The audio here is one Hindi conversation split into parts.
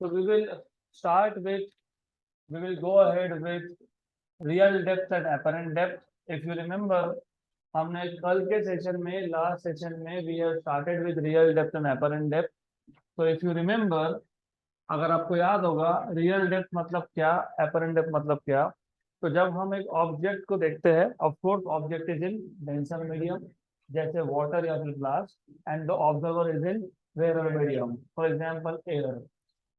So we will go ahead with real depth and apparent depth. If you remember, हमने कल के सेशन में, लास्ट सेशन में, we have started with real depth and apparent depth. So if you remember, अगर आपको याद होगा, रियल डेप्थ मतलब क्या, एपरेंट डेप्थ मतलब क्या। तो जब हम एक ऑब्जेक्ट को देखते हैं, of course object is in denser medium, जैसे वाटर या फिर glass, and the observer is in rare medium, for example air.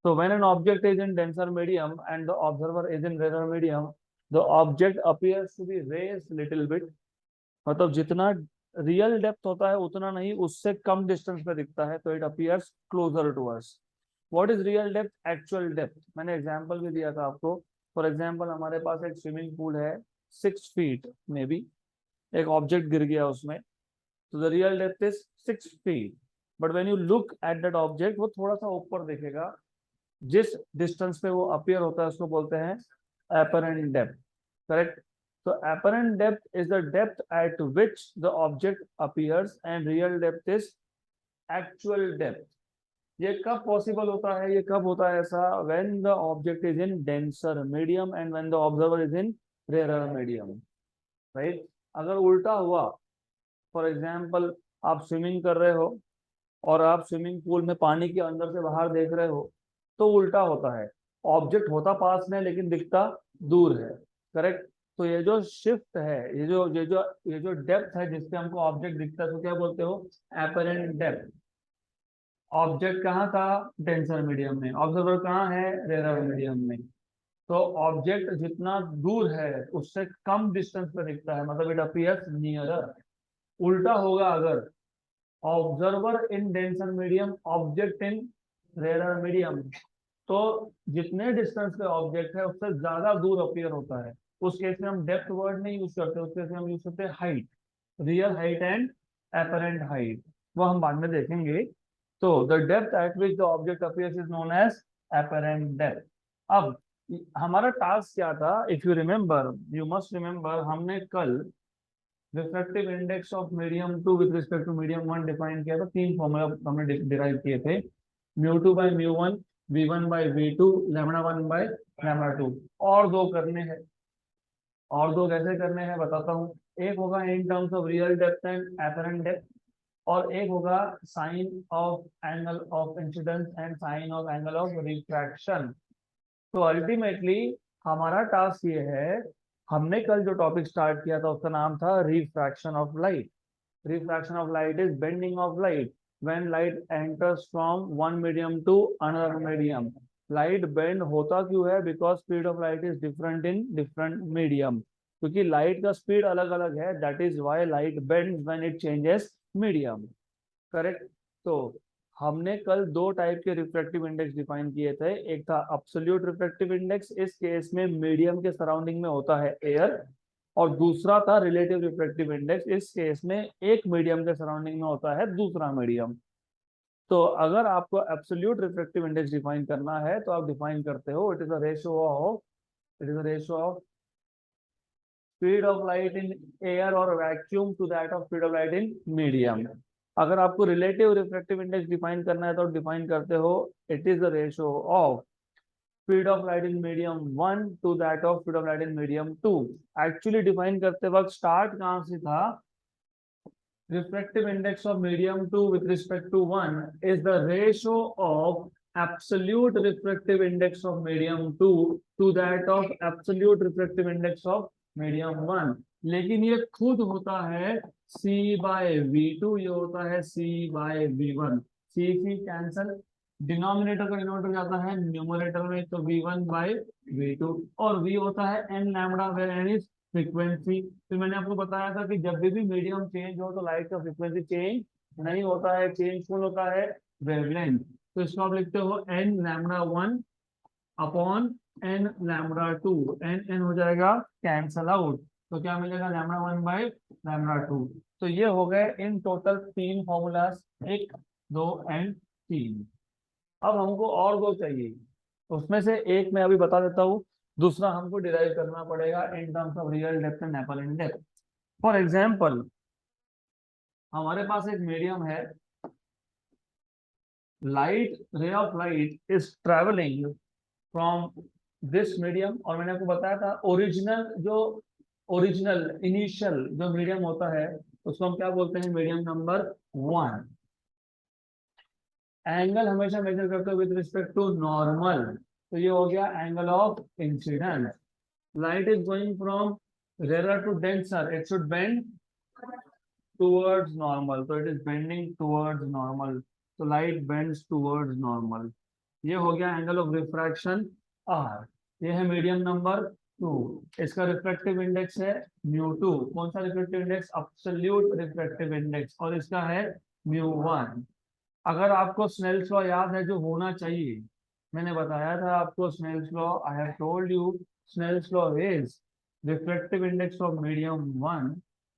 So when an object is in denser medium and the observer is in rarer medium, the object appears to be raised little bit. मतलब जितना रियल डेप्थ होता है उतना नहीं, उससे कम डिस्टेंस पे दिखता है, तो it appears closer to us. What is real depth, actual depth. मैंने एग्जांपल भी दिया था आपको। फॉर एग्जांपल हमारे पास एक स्विमिंग पूल है 6 फीट में भी, एक ऑब्जेक्ट गिर गया उसमें, तो the real depth is 6 feet. But when you look at that object, वो थोड़ा सा ऊपर दिखेगा, जिस डिस्टेंस पे वो अपीयर होता है उसको बोलते हैं एपरेंट डेप्थ। करेक्ट। तो apparent depth is the depth at which the object appears and real depth is actual depth. ये कब पॉसिबल होता है, ये कब होता है ऐसा, when the object is in denser medium and when the observer is in rare medium. Right. अगर उल्टा हुआ, फॉर एग्जाम्पल आप स्विमिंग कर रहे हो और आप स्विमिंग पूल में पानी के अंदर से बाहर देख रहे हो, तो उल्टा होता है, ऑब्जेक्ट होता पास में लेकिन दिखता दूर है। करेक्ट। तो ये जो शिफ्ट है, ये जो डेप्थ है जिससे हमको ऑब्जेक्ट दिखता है, तो क्या बोलते हो, एपरेंट डेप्थ। ऑब्जेक्ट कहाँ था, डेंसर मीडियम में, ऑब्जर्वर कहाँ है, रेयर मीडियम में। तो ऑब्जेक्ट जितना दूर है उससे कम डिस्टेंस पे दिखता है, मतलब इट अपीयर्स नियरर। उल्टा होगा अगर, observer in denser medium, object in rare medium, तो जितने डिस्टेंस पे ऑब्जेक्ट है उससे ज्यादा दूर अपीयर होता है। उस केस में हम डेप्थ वर्ड नहीं यूज करते, उस केस में हम यूज करते हैं height, real height and apparent height, वो हम बाद में देखेंगे। तो the depth at which the object appears is known as apparent depth. अब हमारा टास्क क्या था, if you remember, you must remember, हमने कल refractive index of medium two with respect to medium one define किया था। 3 फॉर्मूला हमने डिराइव किए थे, mu two by mu one, v one by v to, lambda one by lambda two. और दो करने हैं, और दो कैसे करने हैं बताता हूँ। एक होगा in terms of real depth and apparent depth, और एक होगा sine of angle of incidence and sine of angle of refraction. तो अल्टीमेटली हमारा टास्क ये है, हमने कल जो टॉपिक स्टार्ट किया था उसका नाम था refraction of light. Refraction of light is bending of light when light enters from one medium to another medium. Light bend होता क्यों है, because speed of light is different in different medium, क्योंकि लाइट का स्पीड अलग अलग है, that is why light bends when it changes medium. Correct. तो हमने कल दो टाइप के रिफ्रैक्टिव इंडेक्स डिफाइन किए थे, एक था अब्सोल्यूट रिफ्रैक्टिव इंडेक्स, इस केस में मीडियम के सराउंडिंग में होता है एयर, और दूसरा था रिलेटिव रिफ्रैक्टिव इंडेक्स, इस केस में एक मीडियम के सराउंडिंग में होता है दूसरा मीडियम। तो अगर आपको एब्सोल्यूट रिफ्रैक्टिव इंडेक्स डिफाइन करना है तो आप डिफाइन करते हो, it is a ratio of speed of light in air और vacuum to that of speed of light in medium. अगर आपको रिलेटिव रिफ्रैक्टिव इंडेक्स डिफाइन करना है तो डिफाइन करते हो, it is the ratio of speed of light in medium one to that of speed of light in medium two. Actually define करते वक्त स्टार्ट कहां से था, refractive index of medium 2 with respect to 1 is the ratio of absolute refractive index of medium 2 to that of absolute refractive index of medium 1। लेकिन ये खुद होता है c बाय v2, ये होता है c by v1। c cancel, denominator का डिनोमिनेटर जाता है न्यूमरेटर में, तो v1 बाय v2, और v होता है n lambda, where n is frequency. तो मैंने आपको बताया था कि जब भी मीडियम चेंज हो तो लाइट का फ्रीक्वेंसी चेंज नहीं होता है, चेंज कौन होता है, वेवलेंथ। तो इसको आप लिखते हो n lambda one upon n lambda two, n हो जाएगा कैंसल आउट, तो क्या मिलेगा, lambda one by lambda two. तो ये हो गए इन टोटल 3 फॉर्मूलाज, 1, 2 एंड 3। अब हमको और दो चाहिए, उसमें से एक मैं अभी बता देता हूँ, दूसरा हमको डिराइव करना पड़ेगा इन terms of real depth and apparent depth. For example हमारे पास एक मीडियम है light, ray of light is travelling from this medium, और मैंने आपको बताया था ओरिजिनल इनिशियल जो मीडियम होता है उसको हम क्या बोलते हैं, मीडियम नंबर 1। एंगल हमेशा मेजर करते हो विद रिस्पेक्ट टू नॉर्मल, तो ये हो गया angle of incidence. Light is going from rare to denser, it should bend towards normal, तो it is bending towards normal, तो लाइट बेंड्स टूवर्ड्स नॉर्मल। ये हो गया एंगल ऑफ रिफ्रैक्शन आर। ये है मीडियम नंबर 2, इसका रिफ्रैक्टिव इंडेक्स है μ2। कौन सा refractive index, absolute refractive index, और इसका है μ1। अगर आपको स्नेल्स लॉ याद है जो होना चाहिए, मैंने बताया था आपको Snell's law, I have told you Snell's law is refractive index of medium 1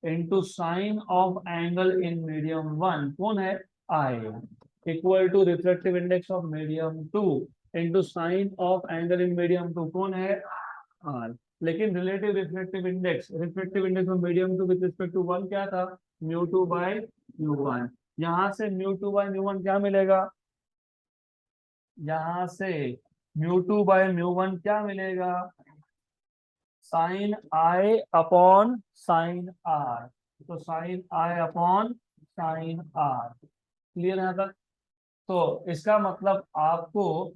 into sine of angle in medium 1, कौन है, i, equal to refractive index of medium 2 into sine of angle in medium 2, कौन है, आर। लेकिन refractive index of medium 2 with respect to 1 क्या था, μ2 बाय μ1। यहाँ से μ2 बाय μ1 क्या मिलेगा, यहाँ से μ2 बाय μ1 क्या मिलेगा, sine i upon sine r, तो sine i upon sine r. Clear है तक? तो इसका मतलब आपको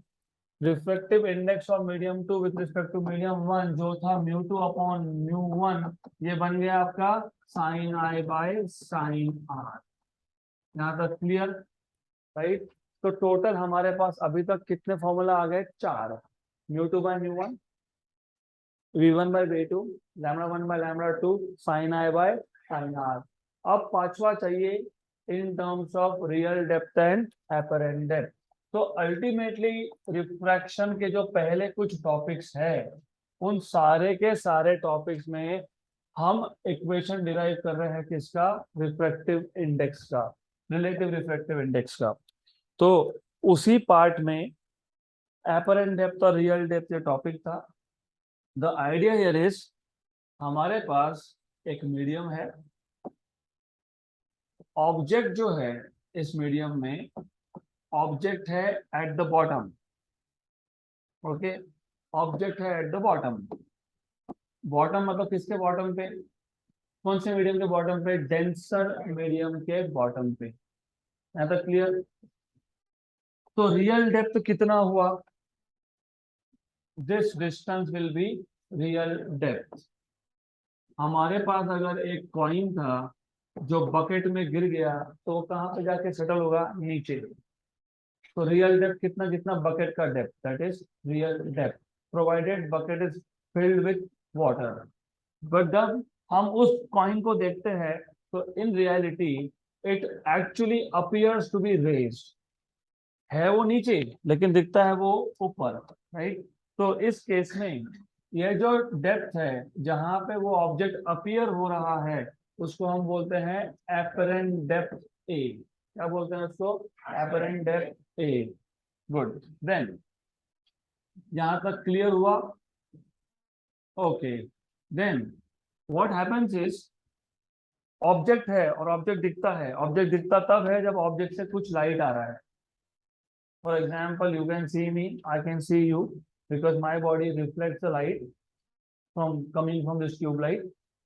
refractive index of medium 2 with respect to medium 1 जो था μ2 अपॉन μ1, ये बन गया आपका sine I by sine R. यहाँ तक क्लियर, राइट? तो टोटल हमारे पास अभी तक कितने फॉर्मूला आ गए, 4। μ2 by μ1, v1 by v2, λ1 by λ2, sine I by sine r. अब पांचवा चाहिए in terms of real depth and apparent depth. तो अल्टीमेटली रिफ्रैक्शन के जो पहले कुछ टॉपिक्स है उन सारे के सारे टॉपिक्स में हम इक्वेशन डिराइव कर रहे हैं किसका, रिफ्रैक्टिव इंडेक्स का, रिलेटिव रिफ्रैक्टिव इंडेक्स का। तो उसी पार्ट में एपरेंट डेप्थ और रियल डेप्थ ये टॉपिक था। द आइडिया हियर इज, हमारे पास एक मीडियम है, ऑब्जेक्ट जो है इस मीडियम में, ऑब्जेक्ट है at the bottom, okay, object है एट द बॉटम। बॉटम मतलब किसके बॉटम पे, कौन से मीडियम के बॉटम पे, डेंसर मीडियम के बॉटम पे। यहाँ तक क्लियर? तो रियल डेप्थ कितना हुआ, this distance will be real depth. हमारे पास अगर एक कॉइन था जो बकेट में गिर गया तो कहाँ पे जाके सेटल होगा, नीचे। तो रियल डेप्थ कितना, जितना बकेट का depth, that is real depth, provided bucket is filled with water. But जब हम उस कॉइन को देखते हैं तो in reality it actually appears to be raised, है वो नीचे लेकिन दिखता है वो ऊपर, राइट? तो इस केस में ये जो डेप्थ है जहां पे वो ऑब्जेक्ट अपीयर हो रहा है उसको हम बोलते हैं एपरेंट डेप्थ ए। क्या बोलते हैं उसको, apparent depth a. Good, then यहां तक क्लियर हुआ? Okay, then what happens is, object है और ऑब्जेक्ट दिखता है, ऑब्जेक्ट दिखता तब है जब ऑब्जेक्ट से कुछ लाइट आ रहा है। For example, you can see me, I can see you, because my body reflects the light from coming from this tube light,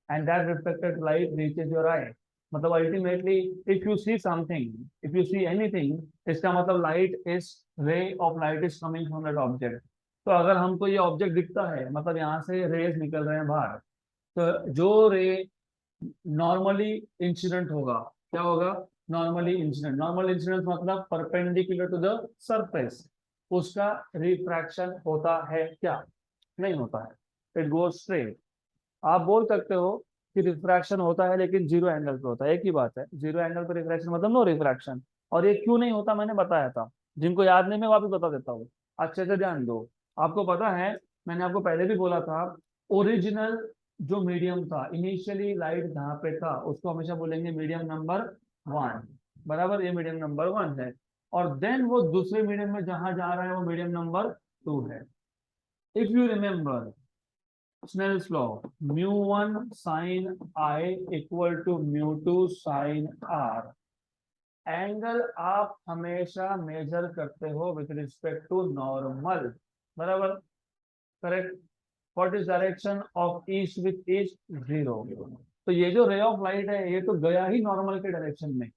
and that reflected light reaches your eye. मतलब ultimately, if you see something, if you see anything, इसका मतलब light is, ray of light is coming from that object. तो अगर हमको ये ऑब्जेक्ट दिखता है मतलब यहाँ से रेज निकल रहे हैं बाहर, तो जो रे नॉर्मली इंसिडेंट होगा, क्या होगा, नॉर्मली इंसिडेंट। नॉर्मल इंसिडेंट मतलब परपेंडिकुलर टू द सरफेस, उसका रिफ्रैक्शन होता है क्या, नहीं होता है, इट गोज स्ट्रेट। आप बोल सकते हो कि रिफ्रैक्शन होता है लेकिन जीरो एंगल पे होता है, एक ही बात है, जीरो एंगल पे रिफ्रैक्शन मतलब नो रिफ्रैक्शन। और ये क्यों नहीं होता मैंने बताया था, जिनको याद नहीं मैं वापस बता देता हूँ, अच्छे से ध्यान दो। आपको पता है मैंने आपको पहले भी बोला था, ओरिजिनल जो मीडियम था, इनिशियली लाइट जहाँ पे था उसको हमेशा बोलेंगे मीडियम नंबर 1, बराबर, ये मीडियम नंबर 1 है। और देन वो दूसरे मीडियम में जहां जा रहा है वो मीडियम नंबर 2 है। If you remember Snell's law, μ1 sin I equal to μ2 sin R. Angle आप हमेशा मेजर करते हो विथ रिस्पेक्ट टू नॉर्मल, बराबर, correct. What is direction of east with east, 0। तो ये जो रे ऑफ लाइट है ये तो गया ही नॉर्मल के डायरेक्शन में,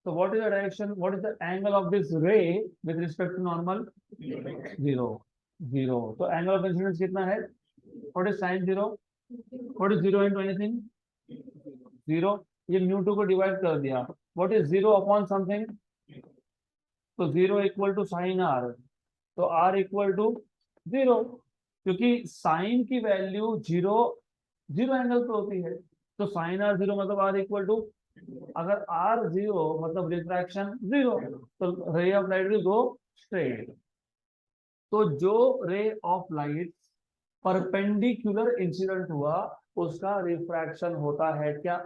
तो what is the direction, what is the angle of this रे विथ रिस्पेक्ट टू नॉर्मल, 0, 0। तो एंगल ऑफ इंसिडेंस कितना है, what is sine 0, what is 0 into anything, 0। ये 𝜇2 को डिवाइड कर दिया, व्हाट इज 0 अपॉन समथिंग, तो 0 इक्वल टू साइन आर, तो आर इक्वल टू 0, क्योंकि साइन की वैल्यू 0 0 एंगल पे होती है, तो साइन आर 0 मतलब आर इक्वल टू, अगर आर 0 मतलब रिफ्रैक्शन 0, तो ray of light will go straight. तो जो ray of light perpendicular incident हुआ उसका रिफ्रैक्शन होता है क्या,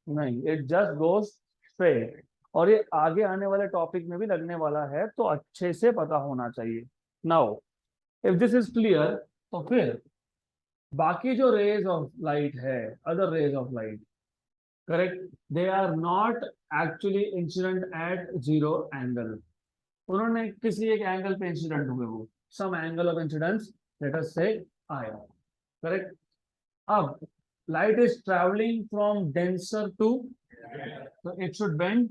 नहीं, इट जस्ट गोज स्ट्रेट। और ये आगे आने वाले टॉपिक में भी लगने वाला है, तो अच्छे से पता होना चाहिए। Now if this is clear, तो फिर बाकी जो रेज ऑफ लाइट है, other rays of light, correct, they are not actually incident at 0 angle. उन्होंने किसी एक एंगल पे इंसिडेंट हुए, वो some angle of incidence let us से आया, करेक्ट। अब light is traveling from denser to, so it should bend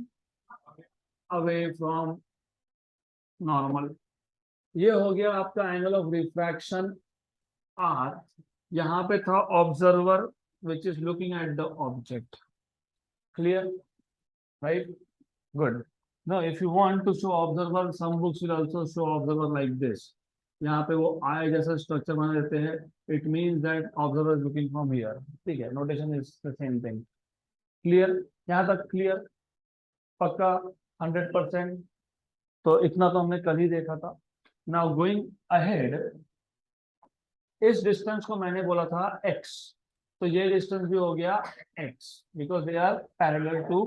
away from normal। ये हो गया आपका एंगल ऑफ रिफ्रैक्शन R। यहाँ पे था observer which is looking at the object, clear, right, good. Now if you want to show observer, some books will also show observer like this. यहाँ पे वो आई जैसा स्ट्रक्चर बना देते हैं, it means that observer is looking from here, ठीक है, notation is the same thing, clear, यहाँ तक क्लियर, पक्का, 100%। तो इतना तो हमने कल ही देखा था। नाउ गोइंग अहेड, इस डिस्टेंस को मैंने बोला था x, तो ये डिस्टेंस भी हो गया x, because they are parallel to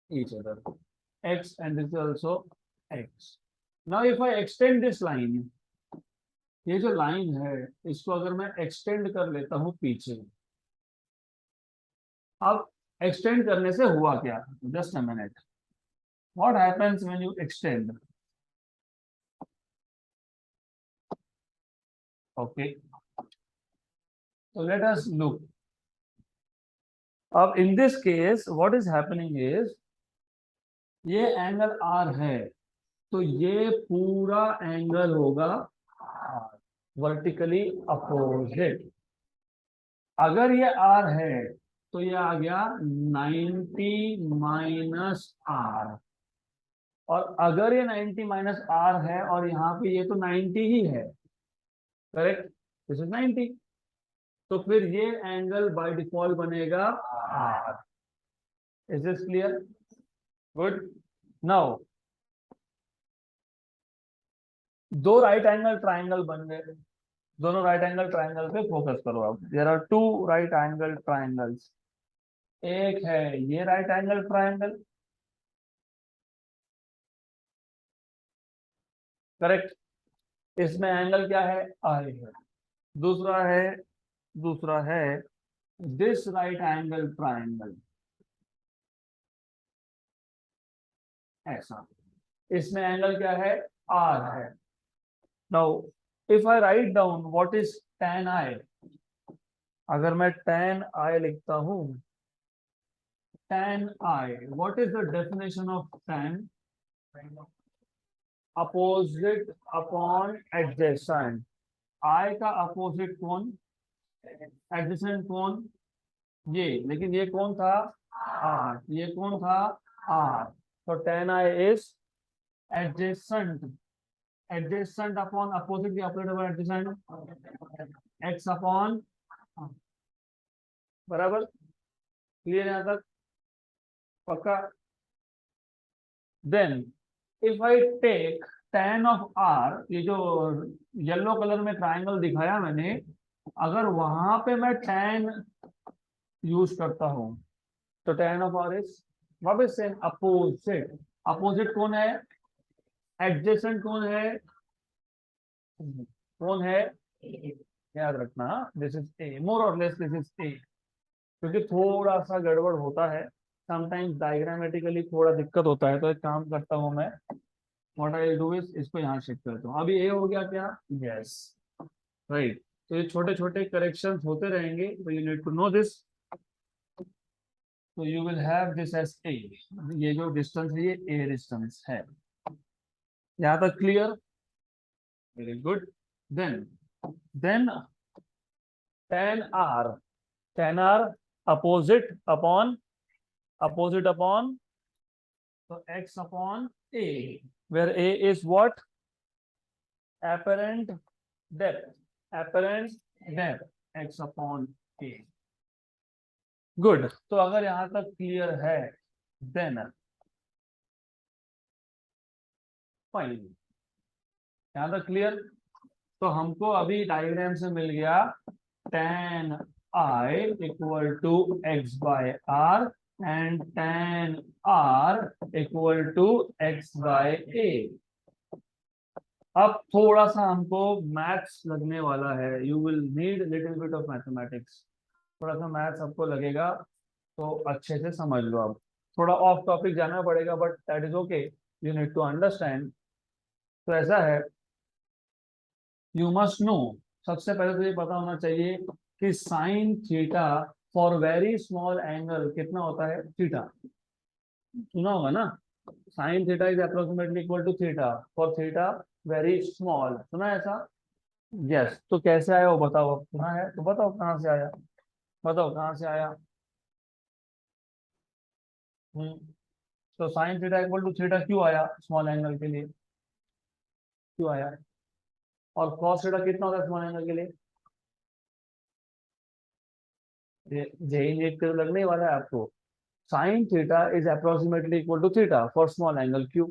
each other, x and this is also x। Now if I extend this line, ये जो लाइन है इसको अगर मैं एक्सटेंड कर लेता हूं पीछे, अब एक्सटेंड करने से हुआ क्या, just a minute, what happens when you extend, okay, so let us look। अब in this case what is happening is, ये एंगल R है, तो ये पूरा एंगल होगा वर्टिकली अपोजिट। अगर ये R है तो ये आ गया 90 माइनस R, और अगर ये 90 माइनस R है और यहाँ पे ये तो 90 ही है, करेक्ट, दिस इज 90, तो फिर ये एंगल बाय डिफॉल्ट बनेगा R। Is this clear, good. Now दो राइट एंगल ट्राइंगल बन गए, दोनों राइट एंगल ट्राइंगल पे फोकस करो। अब there are two right angle triangles, एक है ये राइट एंगल ट्राइंगल, करेक्ट, इसमें एंगल क्या है, आई है। दूसरा है दिस राइट एंगल ट्राइंगल, ऐसा, इसमें एंगल क्या है, आर है। Now if I write down what is tan i, अगर मैं tan i लिखता हूं, tan i, what is the definition of tan, opposite upon adjacent. I का अपोजिट कौन, एडजेसेंट कौन, ये, लेकिन ये कौन था, R, ये कौन था, R, तो tan i is adjacent, adjacent upon opposite, opposite adjacent, x upon, बराबर, क्लियर यहाँ तक, पक्का। Then if I take tan of r, ये जो येलो कलर में ट्राइंगल दिखाया मैंने, अगर वहां पे मैं tan यूज करता हूं, तो tan ऑफ r इज वापस से अपोजिट, अपोजिट कौन है, एडजेसेंट कौन है, कौन है, याद रखना, दिस इज a, मोर और लेस दिस इज a, क्योंकि थोड़ा सा गड़बड़ होता है, समटाइम्स डायग्रामेटिकली थोड़ा दिक्कत होता है, तो एक काम करता हूँ मैं, व्हाट आई डू इज इसको यहाँ शिफ्ट करता हूँ। अभी ए हो गया क्या? Yes, right. तो ये छोटे छोटे करेक्शन होते रहेंगे, तो you need to know this. तो you will have this as a, ये जो डिस्टेंस है ये ए डिस्टेंस है। यहाँ तक clear? Very good. Then then tan r opposite upon तो x upon a, where a is what? apparent depth x upon a। Good. तो अगर यहां तक क्लियर है, देन फाइन। यहां तक क्लियर? तो हमको अभी डायग्राम से मिल गया tan I equal to x by r and tan r equal to x by a। अब थोड़ा सा हमको मैथ्स लगने वाला है, you will need little bit of mathematics. थोड़ा सा मैथ्स आपको लगेगा, तो अच्छे से समझ लो। अब थोड़ा ऑफ टॉपिक जाना पड़ेगा, but that is okay, you need to understand. तो ऐसा है, यू मस्ट नो, सबसे पहले तो ये पता होना चाहिए कि sine theta for very small angle कितना होता है? थीटा। सुना होगा ना, sine theta is approximately equal to theta for theta very small. सुना है ऐसा? यस। तो कैसे आया वो बताओ, सुना है तो बताओ कहाँ से आया, बताओ कहाँ से आया। हम्म। तो sine theta equal to theta क्यों आया स्मॉल एंगल के लिए, क्यों आया? और कॉस थीटा कितना होता है स्मॉल एंगल के लिए? जेई नीट के लगने वाला है आपको। Sine theta is approximately equal to theta for small angle क्यू।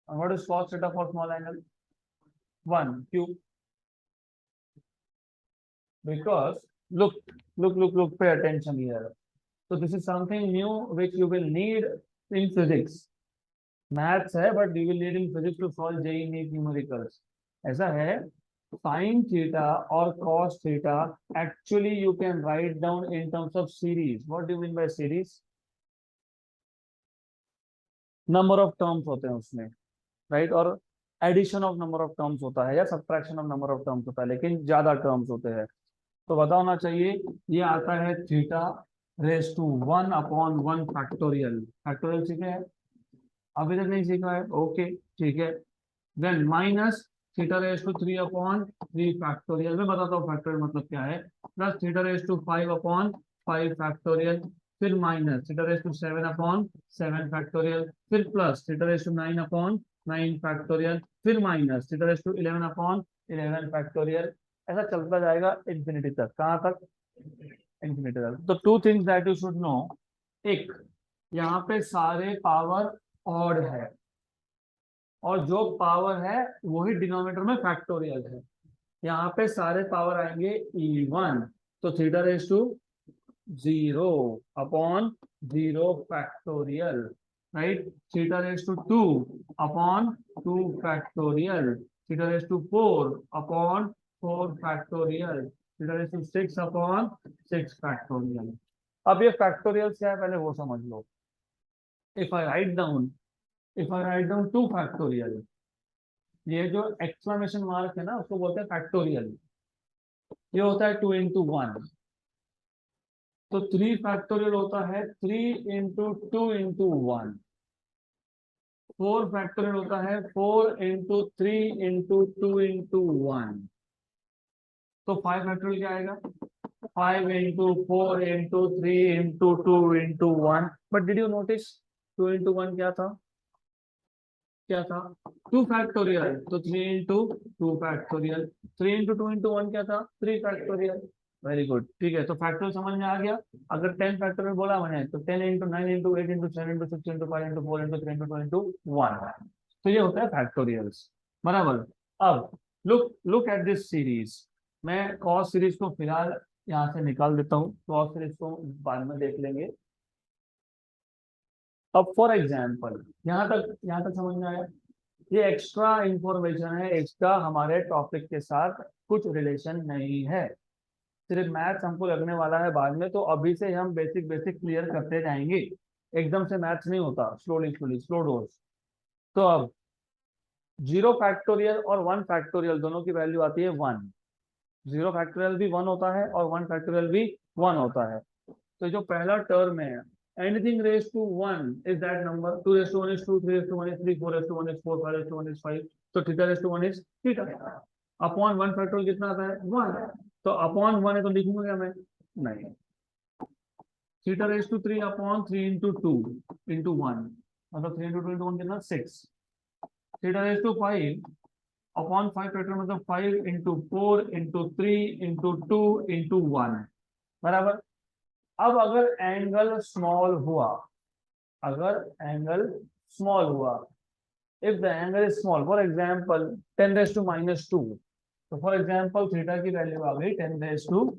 What is cos theta for small angle? 1 क्यू। Because look, pay attention here. So this is something new which you will need in physics. Maths है, but you will need in physics to solve JEE NEET numericals. ऐसा है, साइन थीटा और cos theta actually you can write down in terms of series. What do you mean by series? Number of terms होते हैं उसमें, राइट? और addition of number of terms होता है या subtraction of number of terms होता है, लेकिन ज्यादा टर्म्स होते हैं। तो पता होना चाहिए, ये आता है theta raise to 1 upon 1 factorial. Factorial सीखे हैं? अभी तक नहीं सीखा है? ओके, ठीक है। Then minus theta raise to 3 upon 3 factorial. मैं बताता हूँ फैक्टोरियल मतलब क्या है। Plus theta raise to 5 upon 5 factorial. फिर minus theta raise to 7 upon 7 factorial. फिर plus theta raise to 9 upon 9 factorial. फिर minus theta raise to 11 upon 11 factorial. ऐसा चलता जाएगा इंफिनिटी तक। कहाँ तक? इंफिनिटी तक। तो two things that you should know. एक, यहाँ पे सारे पावर ऑड है, और जो पावर है वही डिनोमिनेटर में फैक्टोरियल है। यहाँ पे सारे पावर आएंगे E1, तो theta raise to 0 upon 0 factorial, right? Theta raise to 2 upon 2 factorial. Theta raise to 4 upon 4 factorial. Theta raise to 6 upon 6 factorial. अब ये फैक्टोरियल क्या है पहले वो समझ लो। If I write down if I write down 2 factorial, ये जो एक्सक्लेमेशन मार्क है ना उसको बोलते हैं फैक्टोरियल। ये होता है 2 इंटू 1। तो 3 फैक्टोरियल होता है 3 इंटू 2 इंटू 1। 4 फैक्टोरियल होता है 4 इंटू 3 इंटू 2 इंटू 1। तो 5 फैक्टोरियल क्या आएगा? 5 into 4 into 3 into 2 into 1। But did you notice 2 into 1 क्या था? क्या था? 2 फैक्टोरियल। तो 3 इंटू 2 फैक्टोरियल। 3 इंटू 2 इंटू 1 क्या था? 3 फैक्टोरियल। वेरी गुड, ठीक है। तो फैक्टोरियल समझ में आ गया। अगर 10 फैक्टोरियल बोला मैंने, तो 10 into 9 into 8 into 7 into 6 into 5 into 4 into 3 into 2 into 1। तो ये होता है फैक्टोरियल्स, बराबर। अब look look at this series. मैं कॉस सीरीज को फिलहाल यहाँ से निकाल देता हूँ, कॉस सीरीज को बाद में देख लेंगे। अब फॉर एग्जाम्पल, यहाँ तक समझ में आया? ये एक्स्ट्रा इंफॉर्मेशन है, इसका हमारे टॉपिक के साथ कुछ रिलेशन नहीं है। सिर्फ मैथ्स हमको लगने वाला है बाद में, तो अभी से हम बेसिक बेसिक क्लियर करते जाएंगे। एकदम से मैथ्स नहीं होता, स्लोली स्लोली, स्लो डोज। तो अब 0 फैक्टोरियल और 1 फैक्टोरियल दोनों की वैल्यू आती है 1। 0 फैक्टोरियल भी 1 होता है और 1 फैक्टोरियल भी 1 होता है। तो जो पहला टर्म है, anything raise to 1 is that number, 2 raise to 1 is 2, 3 raise to 1 is 3, 4 raise to 1 is 4, 5 raise to 1 is 5। तो theta raise to 1 is theta. Upon 1 factorial कितना आता है 1, तो अपॉन 1 है तो लिखूंगा मैं नहीं। Theta raise to 3 upon 3 into 2 into 1, मतलब 3 इंटू 2 इंटू 1 कितना 6। Theta raise to 5 upon 5 factor मतलब 5 इंटू 4 इंटू 3 इंटू 2 इंटू 1 बराबर। अब अगर एंगल स्मॉल हुआ, अगर एंगल स्मॉल हुआ, if the angle is small, for example 10 raise to -2, तो फॉर एग्जांपल थीटा की वैल्यू आ गई 10 रेज टू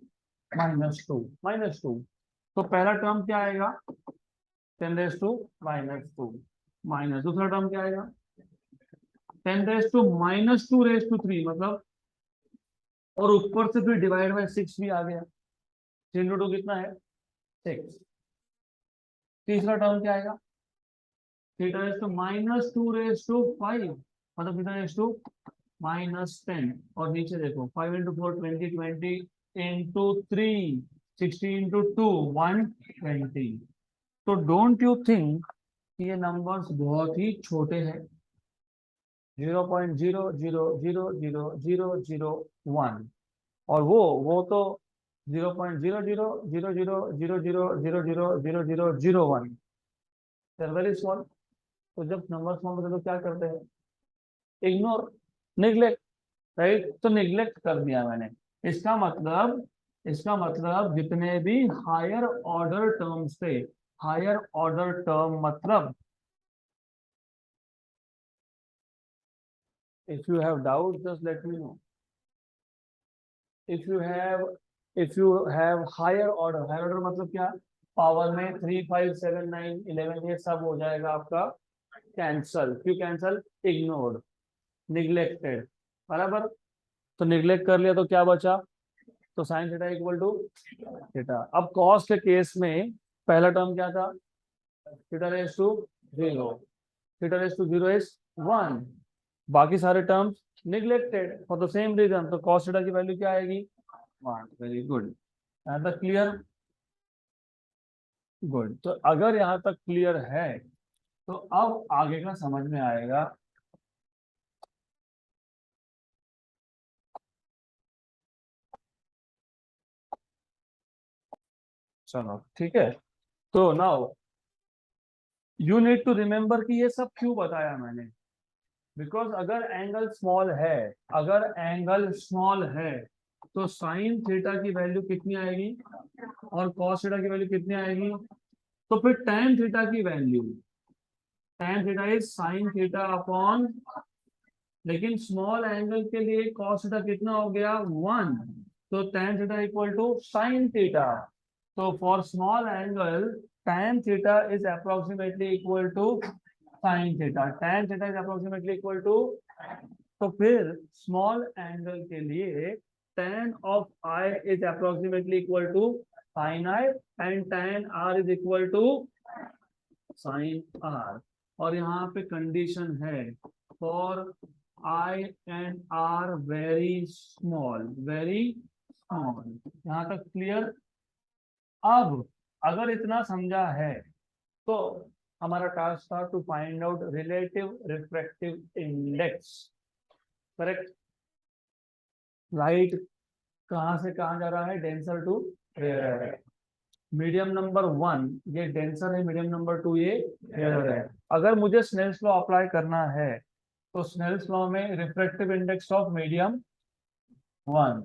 -2। तो पहला टर्म क्या आएगा 10 रेज टू -2, माइनस दूसरा टर्म क्या आएगा 10 रेज टू -2 रेज टू 3, मतलब और ऊपर से फिर डिवाइड बाय 6 भी आ गया। 3 इंटू 2 कितना है 6। तीसरा टर्म क्या आएगा theta raise to -2 raise to 5, मतलब थीटा रेज टू -10। और नीचे देखो 5 इंटू 4 20, 20 इंटू 3 60 इंटू 2 120। तो डोंट यू थिंक कि ये नंबर्स बहुत ही छोटे हैं। 0.0000001, और वो तो 0.00000000001, वेरी स्मॉल। तो जब नंबर स्मॉल होते हैं तो क्या करते हैं इग्नोर, निग्लेक्ट, राइट। तो निग्लेक्ट कर दिया मैंने। इसका मतलब जितने भी हायर ऑर्डर टर्म्स थे, हायर ऑर्डर टर्म मतलब if you have doubt just let me know। if you have higher order मतलब क्या, पावर में 3 5 7 9 11 ये सब हो जाएगा आपका कैंसल। क्यों कैंसल, इग्नोर्ड, निग्लेक्टेड, बराबर। तो निग्लेक्ट कर लिया तो क्या बचा, तो sine theta equal to theta. अब कॉस के केस में पहला टर्म क्या था theta raise to 0, theta raise to 0 is 1, बाकी सारे terms neglected for the same reason. तो कॉस थीटा की वैल्यू क्या आएगी 1। वेरी गुड, यहाँ तक क्लियर, गुड। तो अगर यहाँ तक क्लियर है तो अब आगे का समझ में आएगा। चलो ठीक है। तो now you need to remember कि ये सब क्यों बताया मैंने, बिकॉज अगर एंगल स्मॉल है, अगर एंगल स्मॉल है तो साइन थीटा की वैल्यू कितनी आएगी और कॉस थीटा की वैल्यू कितनी आएगी। तो फिर tan थीटा की value, tan theta is sine theta upon, लेकिन स्मॉल एंगल के लिए कॉस थीटा कितना हो गया 1, तो tan theta equal to sine theta. तो for small angle tan theta is approximately equal to sine theta, tan theta is approximately equal to. तो फिर स्मॉल एंगल के लिए tan of i is approximately equal to sin i and tan r is equal to sin r। और यहाँ पे कंडीशन है for i and r very small, very small. यहाँ तक क्लियर। अब अगर इतना समझा है तो हमारा टास्क था to find out relative refractive index, correct. Light कहाँ से कहाँ जा रहा है, डेंसर टू रेयर है। मीडियम नंबर 1 ये डेंसर है, मीडियम नंबर 2 ये रेयर है। अगर मुझे स्नेल्स लॉ अप्लाई करना है तो स्नेल्स लॉ में refractive index of medium 1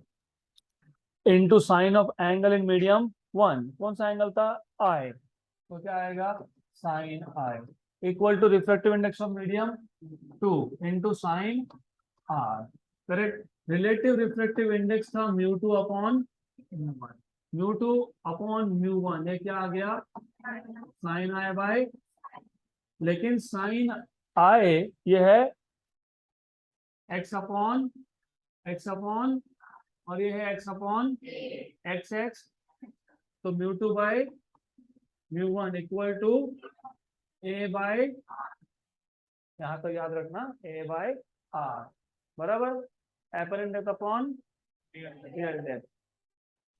into sine of angle in medium 1, कौन सा एंगल था आई, तो क्या आएगा sine I equal to refractive index of medium 2 into sine R, correct. Relative refractive index था μ2 अपॉन μ1, μ2 अपॉन μ1, ये क्या आ गया साइन आई बाय, लेकिन साइन आई ये है x अपॉन और ये है x अपॉन एक्स एक्स, तो μ2 by μ1 equal to a by, यहाँ तो याद रखना a बाय r, बराबर। Apparent depth upon real depth.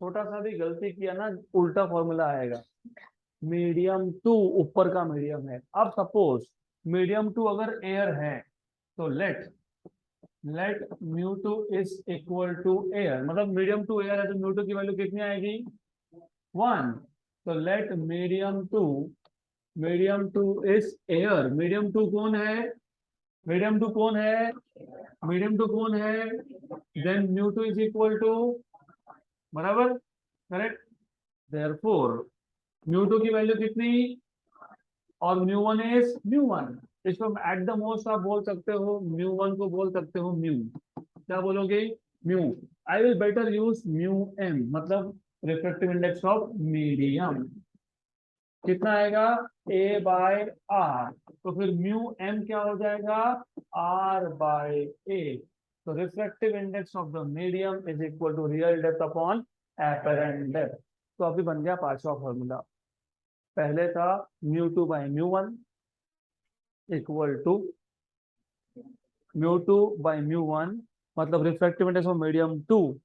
छोटा सा भी गलती किया ना उल्टा फॉर्मूला आएगा। मीडियम टू ऊपर का मीडियम है। अब सपोज मीडियम टू अगर एयर है तो let μ2 is equal to air, मतलब मीडियम टू एयर है तो μ2 की वैल्यू कितनी आएगी 1। तो let medium two is air. Medium two कौन है, मीडियम टू कौन है, मीडियम टू कौन है, देन μ2 इज इक्वल टू, बराबर, करेक्ट। देयरफॉर μ2 की वैल्यू कितनी और μ1 इज μ1। इसको एट द मोस्ट आप बोल सकते हो μ1 को बोल सकते हो म्यू, क्या बोलोगे mu. I will better use μm, मतलब रिफ्रैक्टिव इंडेक्स ऑफ मीडियम। कितना आएगा a बाय r, तो फिर μm क्या हो जाएगा r बाय a। तो refractive index of the medium is equal to real depth upon apparent depth. तो अभी बन गया पांचवा फॉर्मूला। पहले था μ2 बाय μ1 इक्वल टू μ2 बाय μ1, मतलब refractive index of medium 2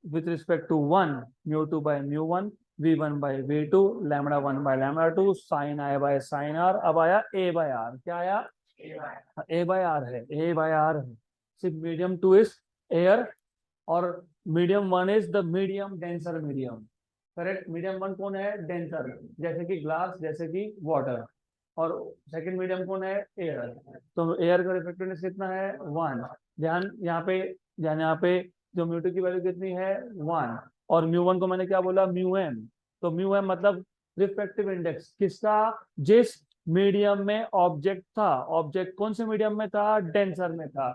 with respect to 1, μ2 by μ1, v1 by v2, lambda 1 by lambda 2, sin i by sin r। अब आया a by r, क्या आया a by r है, a by r है। सिर्फ मीडियम 2 इज एयर और medium 1 is the medium denser medium, correct. Medium 1 कौन है डेंसर, जैसे कि ग्लास, जैसे कि वाटर। और सेकंड मीडियम कौन है एयर। तो एयर का रिफ्लेक्टिवनेस कितना है 1। ध्यान यहाँ पे जो μ2 की वैल्यू कितनी है 1 और μ1 को मैंने क्या बोला μm। तो μm मतलब रिफ्रैक्टिव इंडेक्स किसका, जिस मीडियम में ऑब्जेक्ट था। ऑब्जेक्ट कौन से मीडियम में था, डेंसर में था।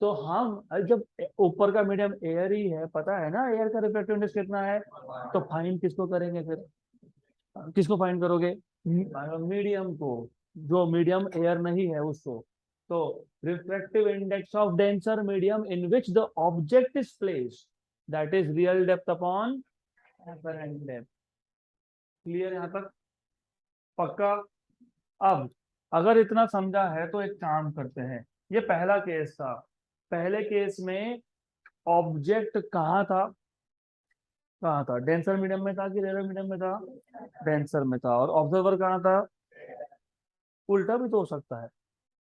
तो हम जब ऊपर का मीडियम एयर ही है, पता है ना एयर का रिफ्रैक्टिव इंडेक्स कितना है, तो फाइंड किसको करेंगे फिर, किसको फाइंड करोगे मीडियम को, जो मीडियम एयर नहीं है उसको। तो refractive index of denser medium in which the object is placed, that is real depth upon apparent depth. Clear यहाँ तक, पक्का। अब अगर इतना समझा है तो एक काम करते हैं। ये पहला केस था, पहले केस में ऑब्जेक्ट कहाँ था, कहाँ था, डेंसर मीडियम में था कि रेयर मीडियम में था, डेंसर में था। और ऑब्जर्वर कहाँ था, उल्टा भी तो हो सकता है।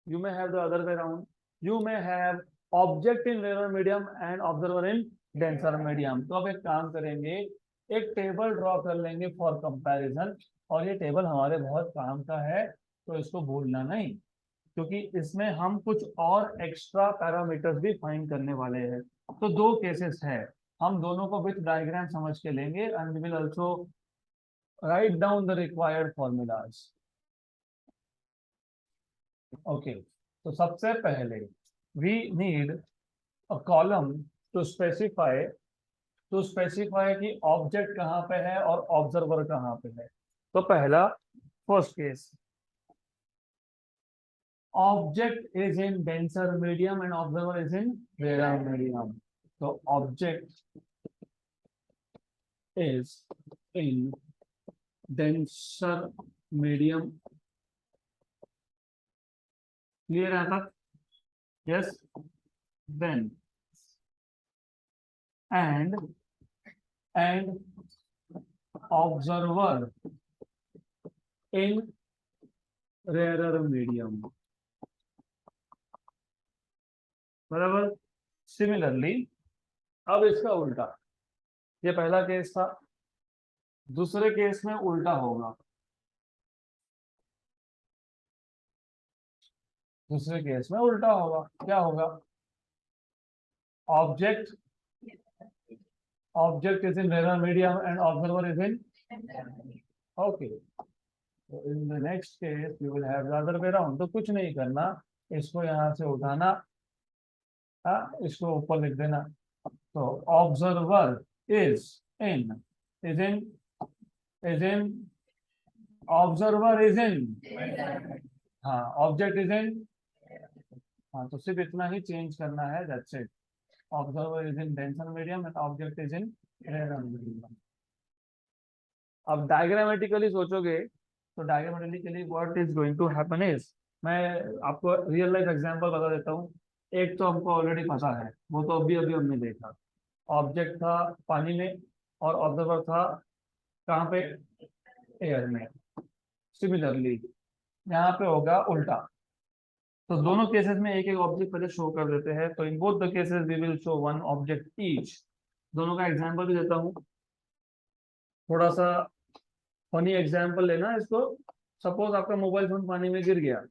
You may have the other way around. You may have object in rarer medium and observer in denser medium. तो अब एक काम करेंगे, एक टेबल ड्रॉ कर लेंगे फॉर कंपैरिजन। और ये टेबल हमारे बहुत काम का है, तो इसको भूलना नहीं, क्योंकि इसमें हम कुछ और एक्स्ट्रा पैरामीटर्स भी फाइंड करने वाले हैं। तो दो केसेस है, हम दोनों को विथ डायग्राम समझ के लेंगे and we will also write down the required formulas. Okay, तो सबसे पहले we need a column to specify कि ऑब्जेक्ट कहाँ पे है और ऑब्जर्वर कहाँ पे है। तो पहला first case, object is in denser medium and observer is in rare medium. तो object is in denser medium, clear है तक, yes. Then and observer in rarer medium, बराबर। सिमिलरली अब इसका उल्टा, ये पहला केस था, दूसरे केस में उल्टा होगा। दूसरे केस में उल्टा होगा, क्या होगा, object is in rarer medium and observer is in, okay, so in the next case we will have the other way around। तो कुछ नहीं करना, इसको यहां से उठाना, इसको ऊपर लिख देना। तो observer is in observer is इन, हाँ ऑब्जेक्ट इज इन, हाँ तो सिर्फ इतना ही चेंज करना है, that's it. Observer is in denser medium and object is in rare medium. अब डायग्रामेटिकली सोचोगे तो diagrammatically what is going to happen is, मैं आपको रियल लाइफ एग्जांपल बता देता हूँ। एक तो हमको ऑलरेडी पता है, वो तो अभी अभी हमने देखा। ऑब्जेक्ट था पानी में और ऑब्जर्वर था कहाँ पे, एयर में। सिमिलरली यहाँ पे होगा उल्टा। तो दोनों केसेस में एक एक ऑब्जेक्ट पहले शो कर देते हैं, तो in both the cases we will show one object each. दोनों का एग्जांपल भी देता हूँ, थोड़ा सा फनी एग्जांपल लेना इसको। सपोज आपका मोबाइल फोन पानी में गिर गया,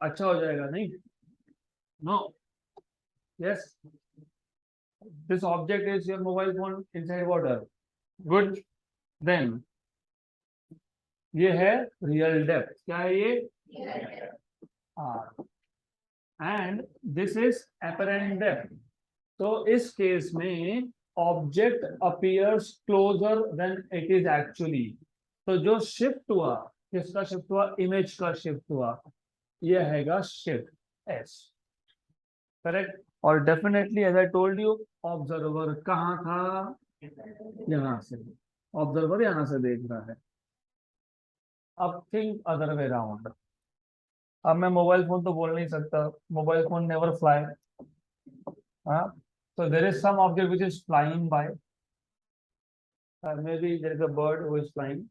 अच्छा हो जाएगा नहीं? No, yes, this object is your mobile phone inside water, good. Then ये है रियल डेप्थ, क्या है ये, R, and this is apparent depth. तो इस केस में object appears closer than it is actually. तो जो शिफ्ट हुआ, किसका शिफ्ट हुआ, इमेज का शिफ्ट हुआ, ये हैगा शिफ्ट एस, करेक्ट। और definitely as I told you, observer कहाँ था, यहां से, ऑब्जर्वर यहां से देख रहा है। अब थिंक अदर वे राउंड। अब मैं मोबाइल फोन तो बोल नहीं सकता, मोबाइल फोन नेवर फ्लाई, हाँ। So there is some object which is flying by. Maybe there is a bird who is flying,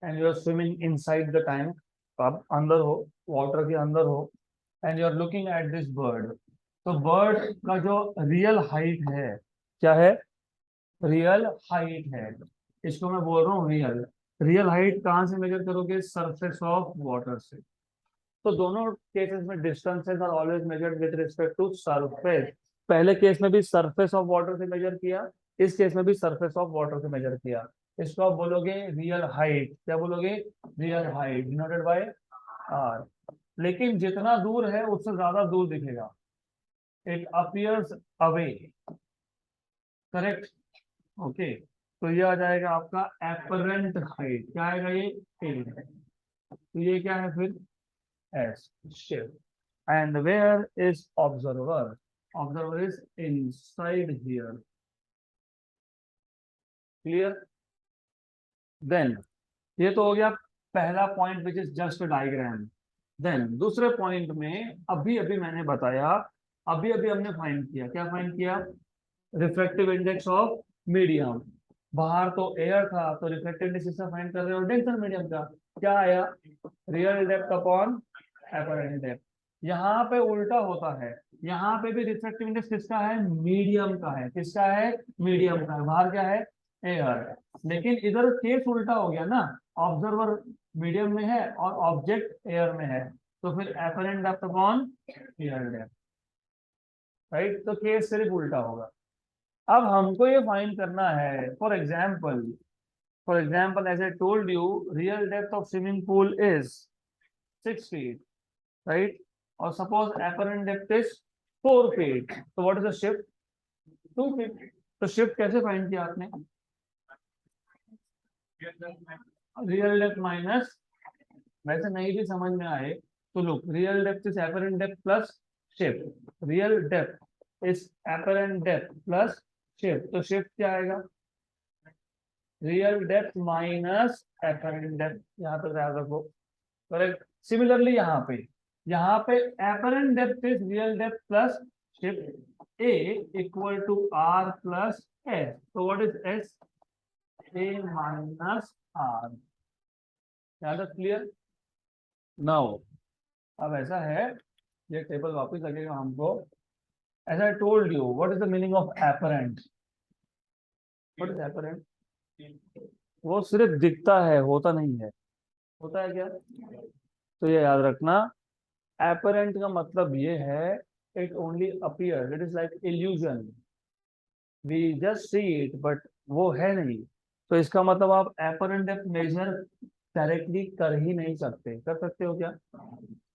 and you are swimming inside the tank. तो आप अंदर हो, वाटर के अंदर हो, and you are looking at this bird. तो बर्ड का जो रियल हाइट है, क्या है, रियल हाइट है। इसको मैं बोल रहा हूँ रियल। रियल हाइट कहाँ से मेजर करोगे, सरफेस ऑफ वाटर से। तो दोनों केसेस में distances are always measured with respect to surface. पहले केस में भी सरफेस ऑफ वाटर से मेजर किया, इस केस में भी सरफेस ऑफ वाटर से मेजर किया। इसको आप बोलोगे रियल हाइट, क्या बोलोगे, real height denoted by R. लेकिन जितना दूर है उससे ज्यादा दूर दिखेगा, it appears away, correct, okay. तो ये आ जाएगा आपका एपरेंट हाइट, क्या आएगा ये, तो ये क्या है फिर, S, shift. And where is observer? Observer is inside here. Clear? Then ये तो हो गया पहला point which is just diagram. Then दूसरे पॉइंट में अभी अभी मैंने बताया, अभी अभी हमने फाइंड किया, क्या फाइंड किया, रिफ्रैक्टिव इंडेक्स ऑफ मीडियम। बाहर तो एयर था, तो रिफ्रैक्टिव इंडेक्स किसका फाइंड कर रहे हो, डेंसर मीडियम का। क्या आया, real depth upon apparent depth. यहाँ पे उल्टा होता है, यहाँ पे भी रिफ्रैक्टिव इंडेक्स किसका है, मीडियम का है, किसका है, मीडियम का है। बाहर क्या है, एयर। लेकिन इधर केस उल्टा हो गया ना, ऑब्जर्वर मीडियम में है और ऑब्जेक्ट एयर में है, तो फिर apparent depth upon real depth, right. तो केस सिर्फ उल्टा होगा। अब हमको ये फाइंड करना है, for example as I told you, real depth of swimming pool is 6 feet, right. और suppose apparent depth is 4 feet, तो what is the shift, 2 feet। तो शिफ्ट कैसे फाइंड किया आपने, रियल डेप्थ माइनस, वैसे नहीं भी समझ में आए तो look, real depth is apparent depth plus shift, real depth is apparent depth plus shift. तो शिफ्ट क्या आएगा, real depth minus apparent depth, यहाँ तक याद रखो, करेक्ट। सिमिलरली यहाँ पे apparent depth is real depth plus shift, a equal to r plus s. तो what is s, a minus r. यहाँ तक क्लियर। नाउ अब ऐसा है, ये टेबल वापस लगेगा हमको। As I told you, what is the meaning of apparent, what is apparent, वो सिर्फ दिखता है, होता नहीं है। होता है क्या, तो ये याद रखना, एपरेंट का मतलब ये है, it only appear, it is like illusion, we just see it but वो है नहीं। तो इसका मतलब आप एपरेंट डेप्थ मेजर डायरेक्टली कर ही नहीं सकते, कर सकते हो क्या,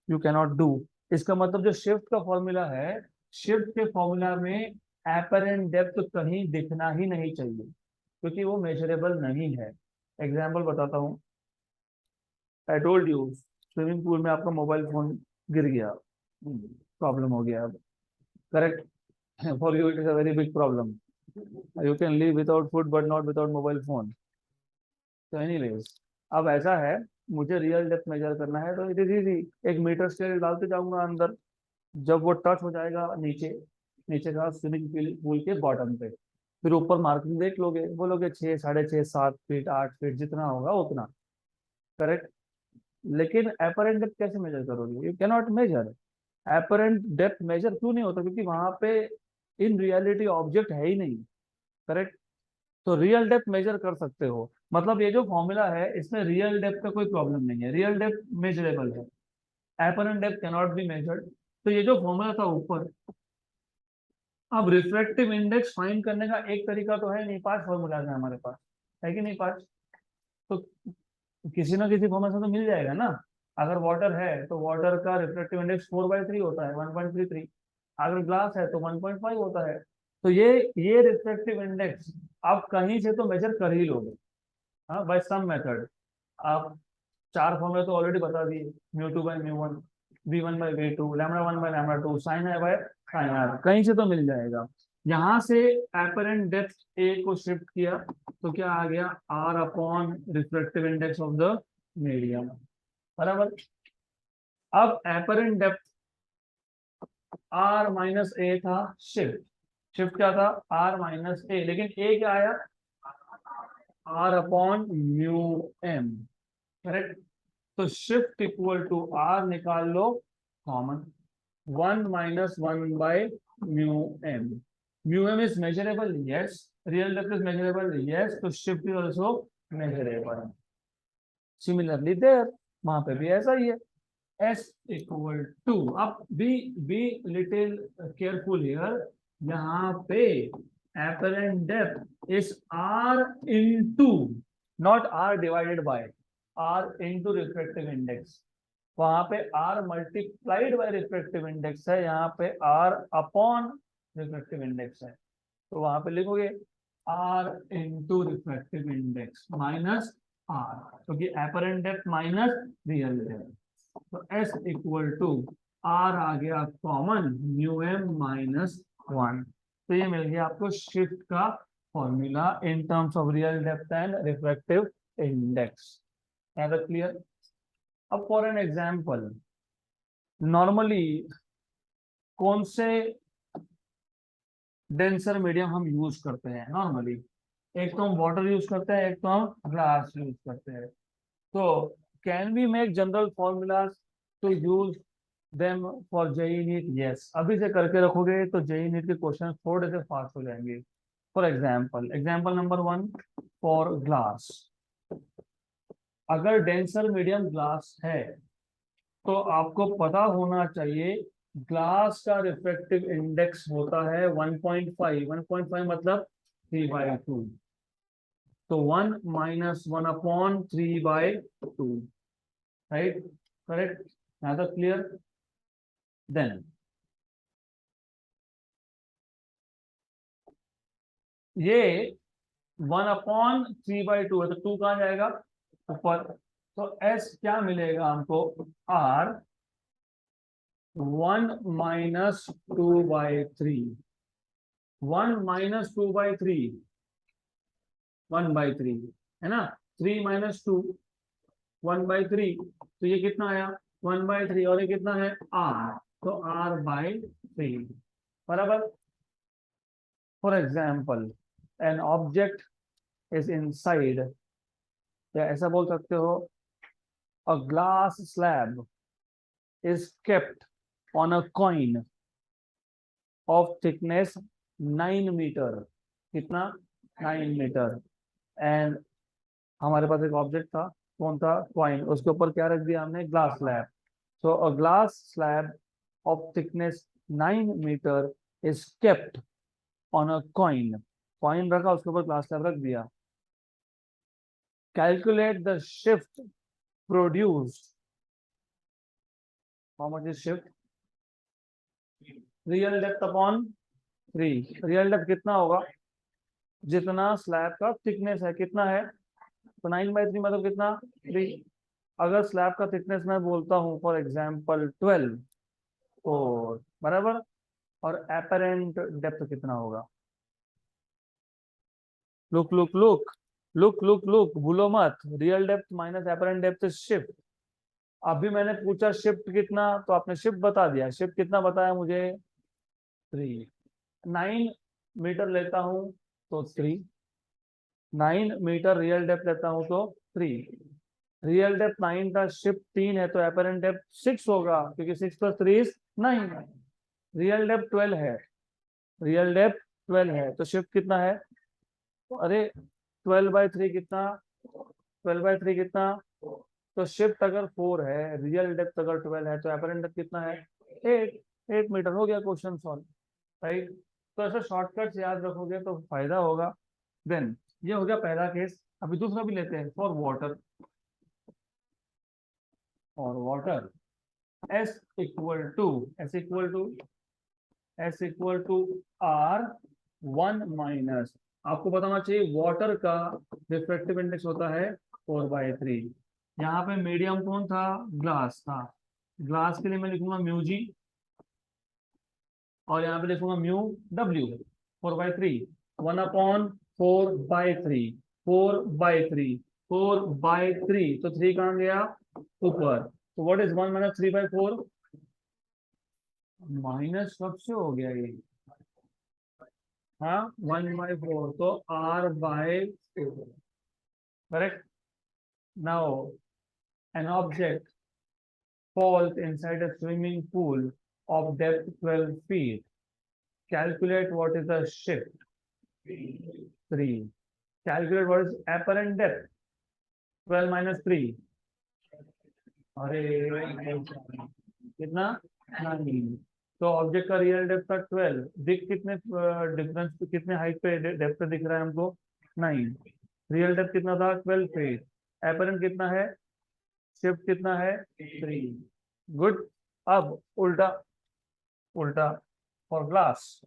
यू कैनॉट डू। इसका मतलब जो शिफ्ट का फॉर्मूला है, शिफ्ट के फॉर्मूला में एपरेंट डेप्थ कहीं दिखना ही नहीं चाहिए, क्योंकि वो मेजरेबल नहीं है। एग्जाम्पल बताता हूँ, आई टोल्ड यू, स्विमिंग पूल में आपका मोबाइल फोन गिर गया, प्रॉब्लम हो गया अब, correct. For you, it is a very big problem. You can live without food, but not without mobile phone. तो एनीवेज, अब ऐसा है, मुझे रियल डेप्थ मेजर करना है तो इट इज इजी। एक मीटर स्केल डालते जाऊंगा अंदर, जब वो टच हो जाएगा नीचे, नीचे का स्विमिंग पूल के बॉटम पे, फिर ऊपर मार्किंग देख लोगे, बोलोगे 6, 6.5, 7 फीट, 8 फीट, जितना होगा उतना। करेक्ट। लेकिन एपरेंट डेप्थ कैसे मेजर करोगे? You cannot measure apparent depth. Measure क्यों नहीं होता? क्योंकि वहां पे इन रियलिटी ऑब्जेक्ट है ही नहीं। करेक्ट। तो रियल डेप्थ मेजर कर सकते हो, मतलब ये जो फॉर्मूला है इसमें रियल डेप्थ का कोई प्रॉब्लम नहीं है, रियल डेप्थ मेजरेबल है। Apparent depth cannot be measured. तो ये जो फॉर्मूला था ऊपर, अब रिफ्रैक्टिव इंडेक्स फाइंड करने का एक तरीका तो है नहीं, 5 फॉर्मूलाज है हमारे पास, है कि नहीं 5? तो किसी ना किसी फॉर्मूला से तो मिल जाएगा ना। अगर वाटर है तो वाटर का रिफ्रैक्टिव इंडेक्स 4/3 होता है, 1.33। अगर ग्लास है तो 1.5 होता है। तो ये रिफ्रैक्टिव इंडेक्स आप कहीं से तो मेजर कर ही लोगे, हाँ, बाय सम मेथड। आप 4 फॉर्मूले तो ऑलरेडी बता दिए, μ2/μ1, v1/v2, λ1/λ2, sin है बाय sin r, कहीं से तो मिल जाएगा। यहाँ से एपरेंट डेप्थ ए को शिफ्ट किया तो क्या आ गया? r upon refractive index of the medium, बराबर। अब एपरेंट डेप्थ r-a था, शिफ्ट, शिफ्ट क्या था? r-a, लेकिन a क्या आया? r upon mu m। Correct. तो शिफ्ट इक्वल टू r निकाल लो common, 1 - 1/μm। μm is measurable, yes. Real depth is measurable, yes. तो shift is also measurable. Similarly there, वहां पे भी ऐसा ही है, s इक्वल टू, अब बी लिटिल केयरफुल हियर, यहाँ पे apparent depth is r into, not r divided by, r into refractive index। वहां पे r multiplied by refractive index है, यहाँ पे r अपॉन रिफ्रैक्टिव इंडेक्स है। तो वहां पे लिखोगे r into refractive index minus r, क्योंकि apparent depth minus real depth. तो s इक्वल टू r आ गया कॉमन, μm-1। तो ये मिल गया आपको शिफ्ट का formula in terms of real depth and refractive index. Clear? अब फॉर एन एग्जाम्पल, नॉर्मली कौन से डेंसर मीडियम हम यूज करते हैं? नॉर्मली एक तो हम वाटर यूज करते हैं, एक तो हम ग्लास यूज करते हैं। तो can we make general formulas to use them for JEE NEET? Yes. अभी से करके रखोगे तो जेईई नीट के क्वेश्चन थोड़े से फास्ट हो जाएंगे। For example number 1 for glass, अगर डेंसर मीडियम ग्लास है तो आपको पता होना चाहिए ग्लास का रिफ्रैक्टिव इंडेक्स होता है 1.5, 1.5 मतलब 3/2। तो 1 - 1/3/2, राइट? करेक्ट। यहाँ तक क्लियर? देन ये 1/3/2 है, तो 2 कहाँ जाएगा? ऊपर। तो s क्या मिलेगा हमको? r 1 - 2/3, 1 - 2/3, 1/3 है ना, 3 - 2, 1/3, तो ये कितना आया? 1/3, और ये कितना है? r, तो r/3, बराबर। For example, an object is inside, या ऐसा बोल सकते हो, a glass slab is kept on a coin of thickness 9 metre, कितना? 9 मीटर। एंड हमारे पास एक ऑब्जेक्ट था, कौन था? कॉइन। उसके ऊपर क्या रख दिया हमने? Glass slab. So a glass slab of thickness 9 metre is kept on a coin. Coin रखा, उसके ऊपर ग्लास स्लैब रख दिया। Calculate the shift produced. How much is shift? Real depth upon 3। Real depth कितना होगा? जितना स्लैब का थिकनेस है, कितना है? तो 9/3 मतलब कितना? 3। अगर स्लैब का थिकनेस मैं बोलता हूँ फॉर एग्जाम्पल 12, और बराबर, और एपरेंट डेप्थ कितना होगा? Look look look look look look, भूलो मत, real depth minus apparent depth is shift. अभी मैंने पूछा शिफ्ट कितना, तो आपने शिफ्ट बता दिया। शिफ्ट कितना बताया मुझे? 3। 9 मीटर लेता हूं तो 3, 9 मीटर रियल डेप्थ लेता हूं तो 3। रियल डेप्थ 9 था, शिफ्ट 3 है, तो एपरेंट डेप्थ 6 होगा, क्योंकि 6 + 3 = 9। रियल डेप्थ 12 है, रियल डेप्थ 12 है, तो शिफ्ट कितना है? अरे 12/3 कितना? 12/3 कितना? तो शिफ्ट अगर 4 है, रियल डेप्थ अगर 12 है, तो एपरेंट डेप्थ कितना है? 8। 8 मीटर। हो गया क्वेश्चन सॉल्व। राइट। तो ऐसे शॉर्टकट्स याद रखोगे तो फायदा होगा। देन ये हो गया पहला केस। अभी दूसरा भी लेते हैं, फॉर वाटर। और water S equal to R1 आपको बताना चाहिए वाटर का रिफ्रैक्टिव इंडेक्स होता है 4/3। यहाँ पे मीडियम कौन था? ग्लास था। ग्लास के लिए मैं लिखूंगा μg, और यहाँ पे लिखूंगा μw। 4/3, 1/4/3, 4/3, 4/3, तो 3 कहाँ गया? ऊपर। तो व्हाट इज 1 - 3/4? माइनस कब से हो गया ये? हाँ, 1/4, तो R/4। Correct. Now an object falls inside a swimming pool of depth 12 feet. Calculate what is the shift? 3. Calculate what is apparent depth? 12 - 3, अरे कितना? 9। तो ऑब्जेक्ट का रियल डेप्थ था 12, दिख कितने डिफरेंस कितने हाइट पे डेप्थ पे दिख रहा है हमको? 9। रियल डेप्थ कितना था? 12 फीट। एपरेंट कितना है? शिफ्ट कितना है? 3। गुड। अब उल्टा, उल्टा फॉर ग्लास।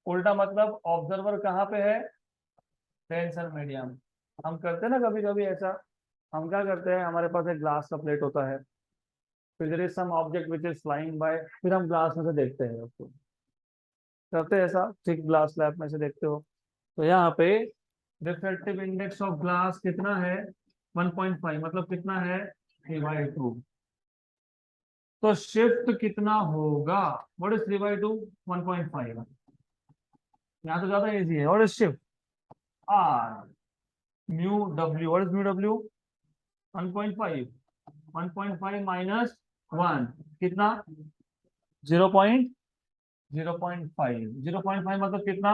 उल्टा मतलब ऑब्जर्वर कहाँ पे है? Tension medium. हम करते हैं ना कभी कभी ऐसा, हम क्या करते हैं, हमारे पास एक ग्लास का प्लेट होता है, फिर there is some object which is flying by, फिर हम ग्लास में से देखते हैं उसको। करते हैं ऐसा, ठीक ग्लास स्लैब में से देखते हो। तो यहाँ पे रिफ्रैक्टिव इंडेक्स ऑफ ग्लास कितना है? 1.5, मतलब कितना है? 3/2। तो शिफ्ट कितना होगा? What is 3/2? 1.5। यहाँ तो ज्यादा इजी है। What is shift? R μw। What is μw? 1.5। 1.5 minus 1 कितना? 0.05। 0.5 मतलब कितना?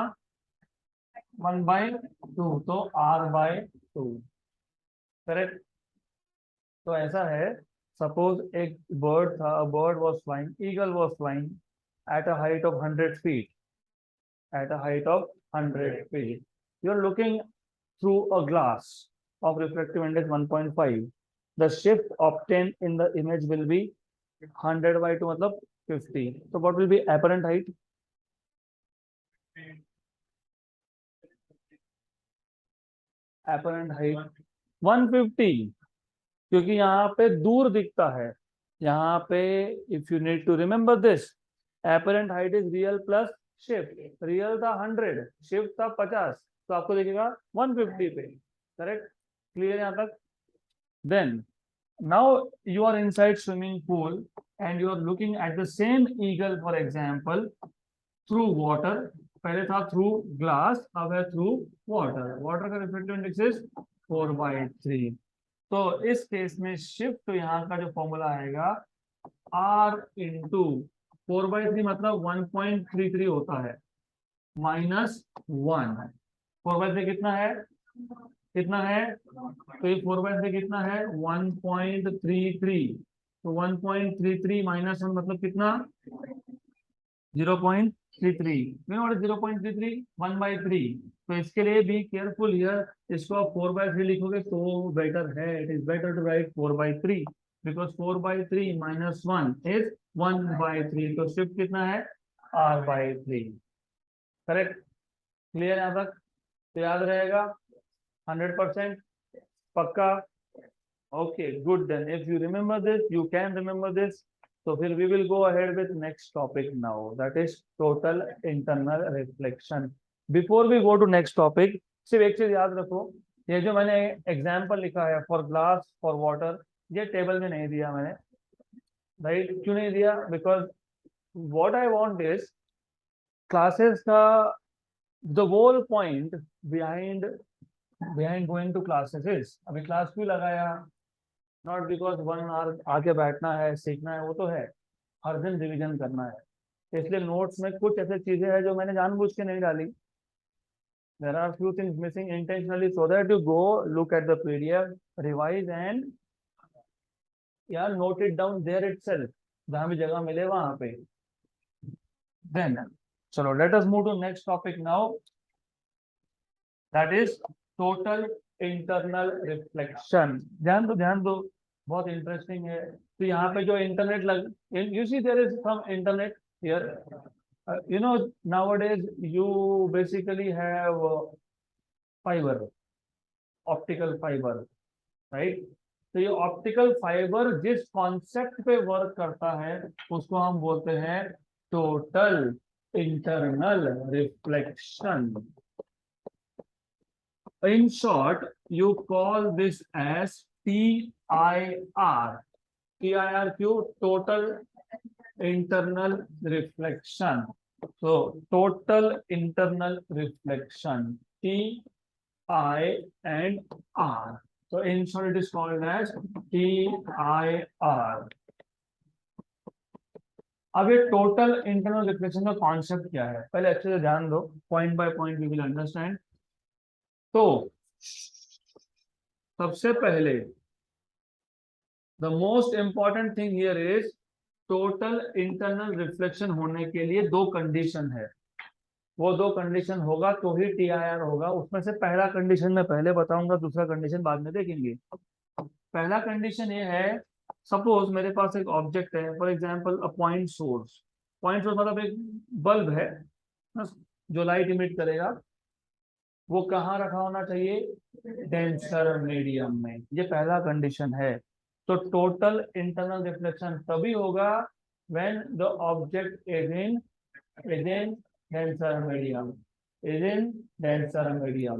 1/2, तो R/2। करेक्ट। तो ऐसा है, सपोज एक बर्ड था, bird was flying, eagle was flying at a height of 100 feet, at a height of 100 feet. You are looking through a glass of refractive index 1.5. The shift obtained in the image will be 100/2, मतलब 50. So what will be apparent height? Apparent height 150, क्योंकि यहाँ पे दूर दिखता है। यहाँ पे if you need to remember this, apparent height is real plus shift। Real था 100, शिफ्ट था 50, तो आपको दिखेगा 150 पे। करेक्ट। क्लियर यहाँ तक? Then now you are inside swimming pool and you are looking at the same eagle, for example, through water। पहले था through glass, अब है through water। water का रिफ्रैक्टिव इंडेक्स इज 4/3। तो इस केस में शिफ्ट, तो यहाँ का जो फॉर्मूला आएगा R इंटू 4/3, मतलब 1.33 होता है, -1। 4/3 कितना है? कितना है? तो ये 4/3 कितना है? 1.33। तो 1.33 -1 मतलब कितना? 0.33। 0.33 1/3। तो इसके लिए भी केयरफुल हियर, इसको आप 4/3 लिखोगे तो बेटर है। It is better to write 4/3, because 4/3 -1 is 1/3। तो शिफ्ट कितना है? R/3। करेक्ट। क्लियर यहाँ तक? तो याद रहेगा 100%? पक्का? Okay, good then. If you remember this, you can remember this. तो फिर we will go ahead with next topic now, that is total internal reflection. Before we go to next topic, सिर्फ एक चीज याद रखो, ये जो मैंने एग्जाम्पल लिखा है फॉर ग्लास फॉर वाटर, ये टेबल में नहीं दिया मैंने, राइट? क्यों नहीं दिया? Because what I want is classes का the whole point behind going to classes is, अभी क्लास क्यों लगाया? नॉट बिकॉज 1 आवर आके बैठना है सीखना है, वो तो है, हर दिन रिवीजन करना है। इसलिए नोट्स में कुछ ऐसी चीजें हैं जो मैंने जानबूझ के नहीं डाली। There are few things missing intentionally so that you go look at the PDF, revise and यार note it down there itself, जहाँ भी जगह मिले वहां पे। Then चलो let us move to next topic now, that is total internal reflection। ध्यान दो, बहुत इंटरेस्टिंग है। तो यहाँ पे जो इंटरनेट लग, you see there is some internet here, you know nowadays you basically have fiber, optical fiber, right? तो ये ऑप्टिकल फाइबर जिस कॉन्सेप्ट पे वर्क करता है उसको हम बोलते हैं total internal reflection. In short you call this as TIR। TIR क्यों? Total internal reflection. so total internal reflection, TI and R, so in short it is called as TIR। अब ये टोटल इंटरनल रिफ्लेक्शन का कॉन्सेप्ट क्या है पहले अच्छे से ध्यान दो, point by point we will understand. तो सबसे पहले the most important thing here is total internal reflection होने के लिए 2 कंडीशन है। वो 2 कंडीशन होगा तो ही TIR होगा। उसमें से पहला कंडीशन मैं पहले बताऊंगा, दूसरा कंडीशन बाद में देखेंगे। पहला कंडीशन ये है, सपोज मेरे पास एक ऑब्जेक्ट है, for example a point source. Point source मतलब एक बल्ब है जो लाइट इमिट करेगा। वो कहाँ रखा होना चाहिए? डेंसर मीडियम में। ये पहला कंडीशन है। तो टोटल इंटरनल रिफ्लेक्शन तभी होगा when the object is in denser medium, is in denser medium,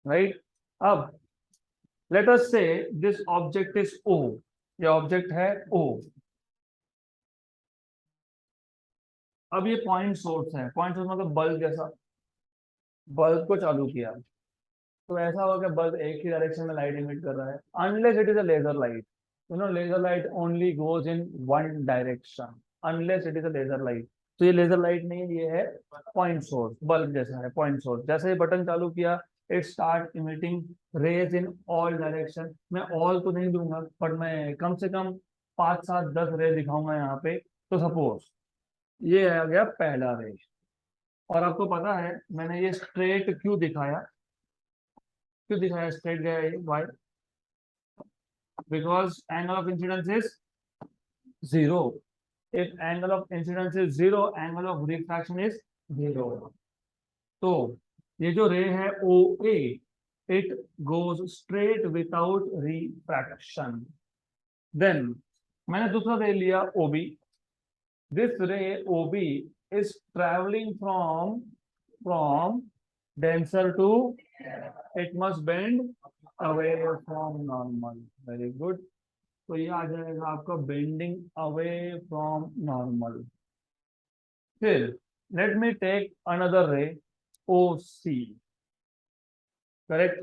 right? अब let us say this object is O, ये ऑब्जेक्ट है O। अब ये पॉइंट सोर्स है, पॉइंट सोर्स मतलब बल्ब जैसा, बल्ब को चालू किया तो ऐसा होगा कि बल्ब एक ही डायरेक्शन में लाइट इमिट कर रहा है, unless it is a laser light. You know laser light only goes in one direction unless it is a laser light. तो ये लेजर लाइट नहीं है, ये है पॉइंट सोर्स, बल्ब जैसा है पॉइंट सोर्स। जैसे ही बटन चालू किया it start emitting rays in all direction. मैं ऑल तो नहीं दूंगा बट मैं कम से कम 5 7 10 रे दिखाऊंगा यहाँ पे। तो सपोज ये आ गया पहला रे, और आपको पता है मैंने ये स्ट्रेट क्यों दिखाया, क्यों दिखाया स्ट्रेट गया ये? Why? Because angle of incidence is 0। if angle of incidence is 0, angle of refraction is 0। तो ये जो रे है OA, it goes straight without refraction। then मैंने दूसरा रे लिया OB। this ray OB is traveling from denser to, it must bend away from normal। very good। तो ये आ जाएगा आपका बेंडिंग अवे फ्रॉम नॉर्मल। फिर let me take another ray OC, correct?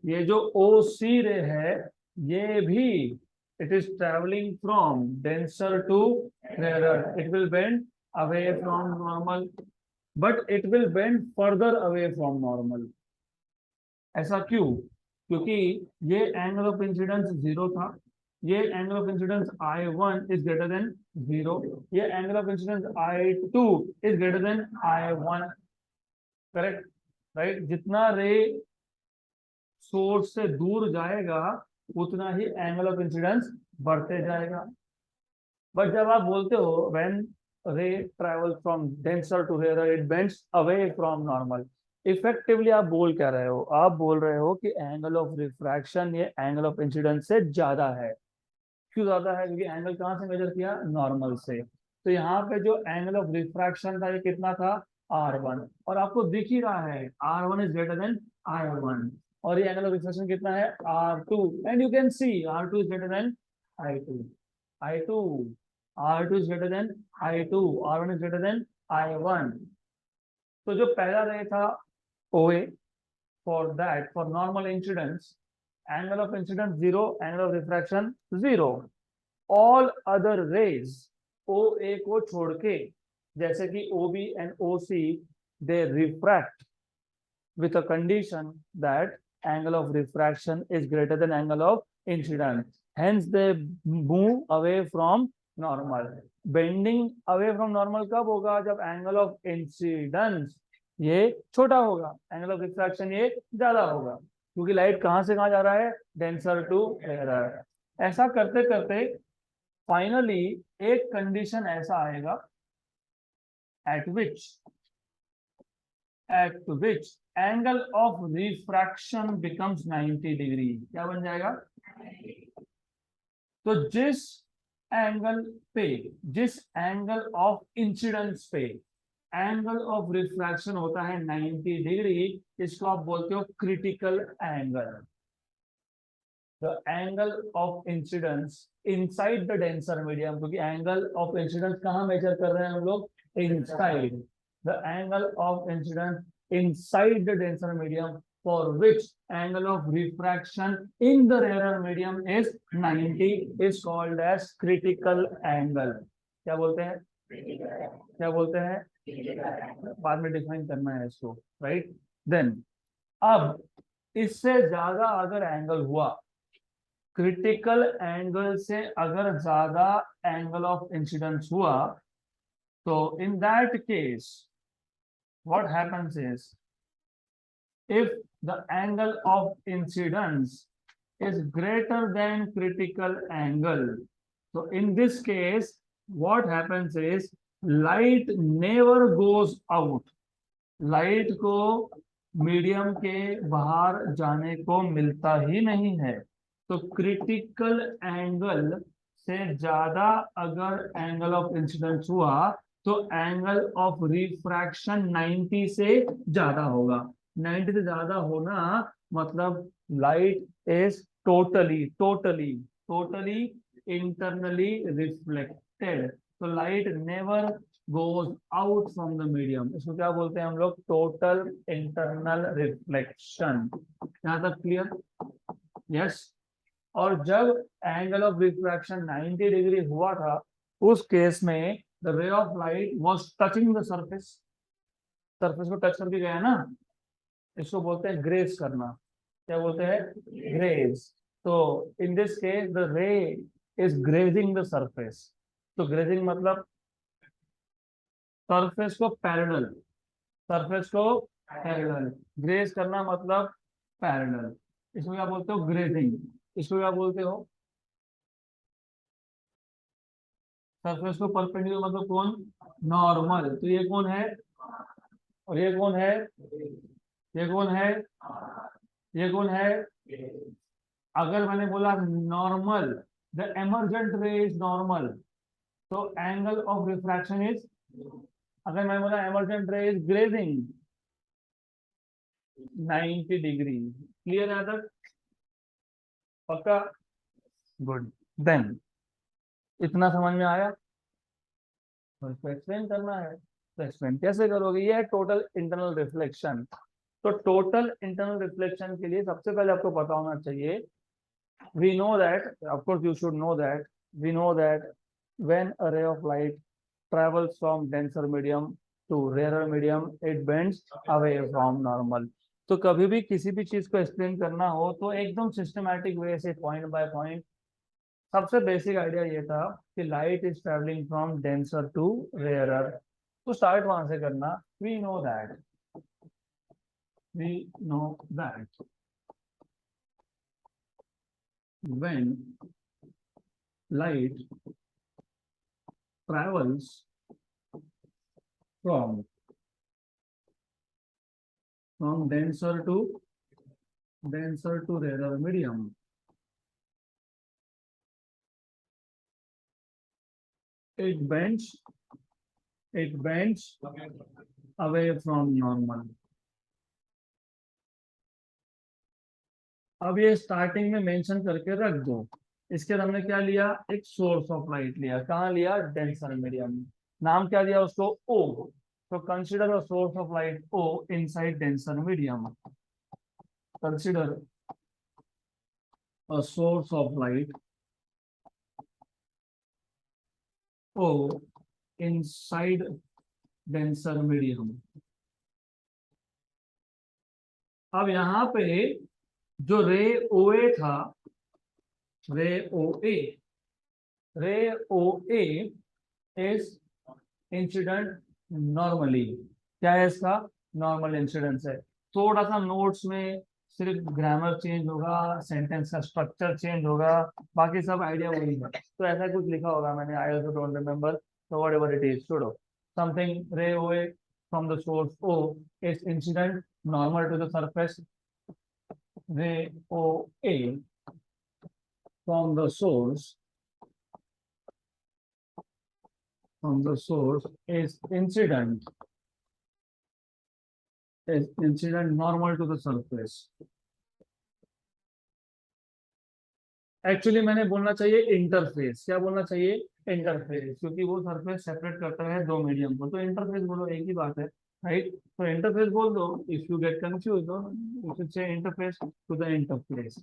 ये जो OC रे है ये भी it is travelling from denser to rare, it will bend away from normal but it will bend further away from normal. ऐसा क्यों? क्योंकि ये एंगल ऑफ इंसिडेंस 0 था, ये angle of incidence I1 is greater than 0, ये angle of incidence I2 is greater than I1, correct? Right? जितना रे सोर्स से दूर जाएगा उतना ही एंगल ऑफ इंसिडेंस बढ़ते जाएगा। बट जब आप बोलते हो when ray travel from denser to rare it bends away from normal, effectively आप बोल क्या रहे हो, आप बोल रहे हो कि एंगल ऑफ रिफ्रैक्शन ये एंगल ऑफ इंसिडेंस से ज्यादा है। क्यों ज्यादा है? क्योंकि एंगल कहाँ से मेजर किया? नॉर्मल से। तो यहाँ पे जो एंगल ऑफ रिफ्रैक्शन था ये कितना था? R1। और आपको दिख ही रहा है R1 is greater than I1। और ये एंगल ऑफ रिफ्रैक्शन कितना है? R2। And you can see R2 is greater than I2। I2 R2 is greater than I2। R1 is greater than I1। तो जो पहला रे था OA, for that, for normal incidence, angle of incidence 0, angle of refraction 0. All other rays OA को छोड़ के, जैसे कि OB and OC, they refract with a condition that angle of refraction is greater than angle of incidence. Hence they move away from normal. Bending away from normal कब होगा? जब angle of incidence ये छोटा होगा, एंगल ऑफ रिफ्रैक्शन ये ज्यादा होगा, क्योंकि लाइट कहां से कहां जा रहा है? Denser to rare. ऐसा करते करते फाइनली एक कंडीशन ऐसा आएगा at which angle of refraction becomes 90 degree. क्या बन जाएगा? तो जिस एंगल ऑफ इंसिडेंस पे एंगल ऑफ रिफ्रैक्शन होता है 90 डिग्री, इसको आप बोलते हो critical angle. The angle of incidence inside the denser medium, क्योंकि एंगल ऑफ इंसिडेंस कहां मेजर कर रहे हैं हम लोग? Inside. The angle of incidence inside the denser medium for which angle of refraction in the rarer medium is 90 is called as critical angle। क्या बोलते हैं? क्या बोलते हैं? बाद में डिफाइन करना है इसको, राइट? देन अब इससे ज्यादा अगर एंगल हुआ, क्रिटिकल एंगल से अगर ज्यादा एंगल ऑफ इंसिडेंस हुआ, तो in that case what happens is, if the angle of incidence is greater than critical angle, so in this case what happens is light never goes out। Light को मीडियम के बाहर जाने को मिलता ही नहीं है। तो क्रिटिकल एंगल से ज्यादा अगर एंगल ऑफ इंसिडेंस हुआ, तो एंगल ऑफ रिफ्रैक्शन 90 से ज्यादा होगा। 90 से ज्यादा होना मतलब light is totally internally reflected. तो light never goes out from the medium. इसको क्या बोलते हैं हम लोग? Total internal reflection. यहां तक क्लियर? यस। और जब एंगल ऑफ रिफ्रैक्शन 90 डिग्री हुआ था, उस केस में the ray of light was touching the surface. Surface को टच करके गया ना, इसको बोलते हैं ग्रेज करना। क्या बोलते हैं? ग्रेज। तो इन दिस केस द रे इज ग्रेजिंग द सरफेस। तो ग्रेजिंग मतलब सरफेस को पैरेलल, सरफेस को पैरेलल। ग्रेज करना मतलब पैरेलल। इसको क्या बोलते हो? ग्रेजिंग। इसको क्या बोलते हो? सरफेस को परपेंडिकुलर मतलब कौन? नॉर्मल। तो ये कौन है और ये कौन है? ये कौन है? ये कौन है? अगर मैंने बोला नॉर्मल, द एमर्जेंट रे इज नॉर्मल, तो एंगल ऑफ रिफ्रैक्शन इज, अगर मैं बोला एमर्जेंट रे इज ग्रेजिंग 90 डिग्री। क्लियर है तक? पक्का? गुड। देन इतना समझ में आया? तो इसको एक्सप्लेन करना है। तो एक्सप्लेन कैसे करोगे? ये है टोटल इंटरनल रिफ्लेक्शन। तो टोटल इंटरनल रिफ्लेक्शन के लिए सबसे पहले आपको पता होना चाहिए, we know that, of course you should know that, we know that when a ray of light travels from denser medium to rarer medium, it bends away from normal। तो कभी भी किसी भी चीज को एक्सप्लेन करना हो तो एकदम सिस्टमैटिक वे से, पॉइंट बाय पॉइंट। सबसे बेसिक आइडिया ये था कि light is travelling from denser to rarer, तो स्टार्ट वहां से करना। We know that, we know that when light travels from from denser to rarer medium. It bends away from normal. अब ये स्टार्टिंग में मेंशन करके रख दो. इसके बाद हमने क्या लिया, एक सोर्स ऑफ लाइट लिया. कहाँ लिया, डेंसर मीडियम में. नाम क्या दिया उसको, ओ. तो consider a source of light O inside denser medium. Consider a source of light O inside denser medium. अब यहाँ पे जो रे ओए था, रे ओए इज इंसिडेंट नॉर्मली. क्या है इसका, नॉर्मल इंसिडेंस है. थोड़ा सा नोट्स में सिर्फ ग्रामर चेंज होगा, सेंटेंस का स्ट्रक्चर चेंज होगा, बाकी सब आइडिया वही है. तो ऐसा कुछ लिखा होगा मैंने, I also don't remember. So whatever it is, छोड़ो. Something ray OA from the source O is incident normal to the surface. ray OA from the source is incident normal to the surface. Actually मैंने बोलना चाहिए इंटरफेस. क्या बोलना चाहिए, इंटरफेस, क्योंकि वो सरफेस सेपरेट करता है दो मीडियम को. तो इंटरफेस बोलो, एक ही बात है, राइट. तो इंटरफेस बोल दो. If you get confuse you should say interface to the interface.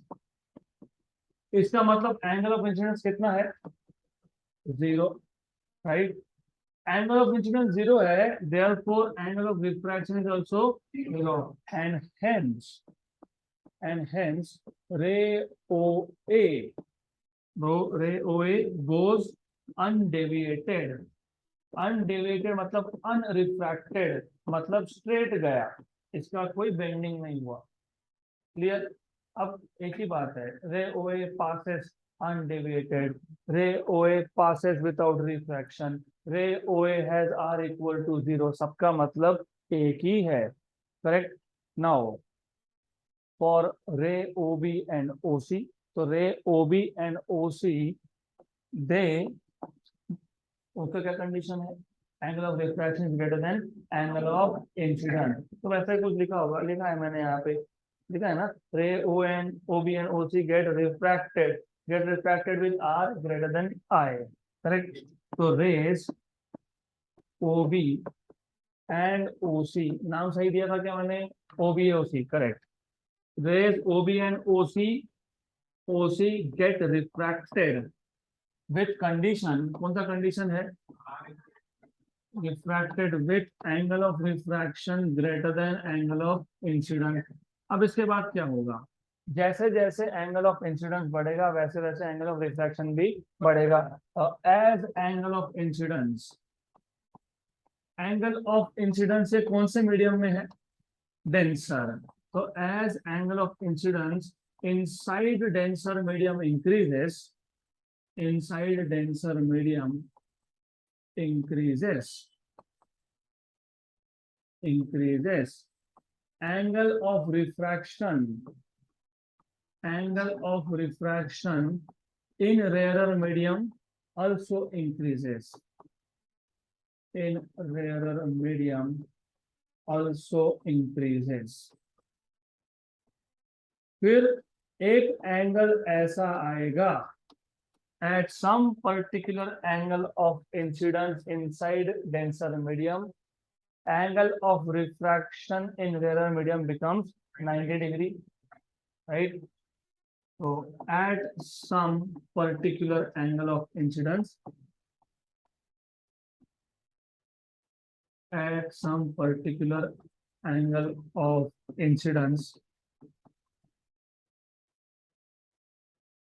इसका मतलब एंगल ऑफ इंसिडेंस कितना है, 0, राइट. एंगल ऑफ इंसिडेंस 0 है, therefore angle of refraction is also 0, and hence ray OA goes undeviated. Undeviated मतलब अनरिफ्रैक्टेड, मतलब स्ट्रेट गया, इसका कोई बेंडिंग नहीं हुआ. क्लियर. अब एक ही बात है, रे ओए पासेस अनडेविएटेड, रे ओए पासेस विदाउट रिफ्रैक्शन, रे ओए हैज आर इक्वल टू 0. सबका मतलब एक ही है, करेक्ट. नाउ फॉर रे ओबी एंड ओसी, तो रे ओबी एंड ओसी दे, उसका क्या कंडीशन है, angle of refraction is greater than angle of incident. तो वैसा ही कुछ लिखा होगा, लिखा है मैंने यहाँ पे, लिखा है ना, ray O N O B and O C get refracted with R greater than I, correct. तो rays O B and O C, नाम सही दिया था क्या मैंने, O B O C, correct. Rays O B and O C get refracted with condition. कौन सा कंडीशन है, refracted with angle of refraction greater than angle of incident. अब इसके बाद क्या होगा, जैसे जैसे एंगल ऑफ इंसिडेंस बढ़ेगा वैसे वैसे एंगल ऑफ रिफ्रैक्शन भी बढ़ेगा. एज एंगल ऑफ इंसिडेंस से कौन से मीडियम में है, डेंसर. तो as angle of incidence inside denser medium increases, angle of refraction in rarer medium also increases. फिर एक एंगल ऐसा आएगा at some particular angle of incidence inside denser medium, angle of refraction in rarer medium becomes 90 degree, right. So at some particular angle of incidence,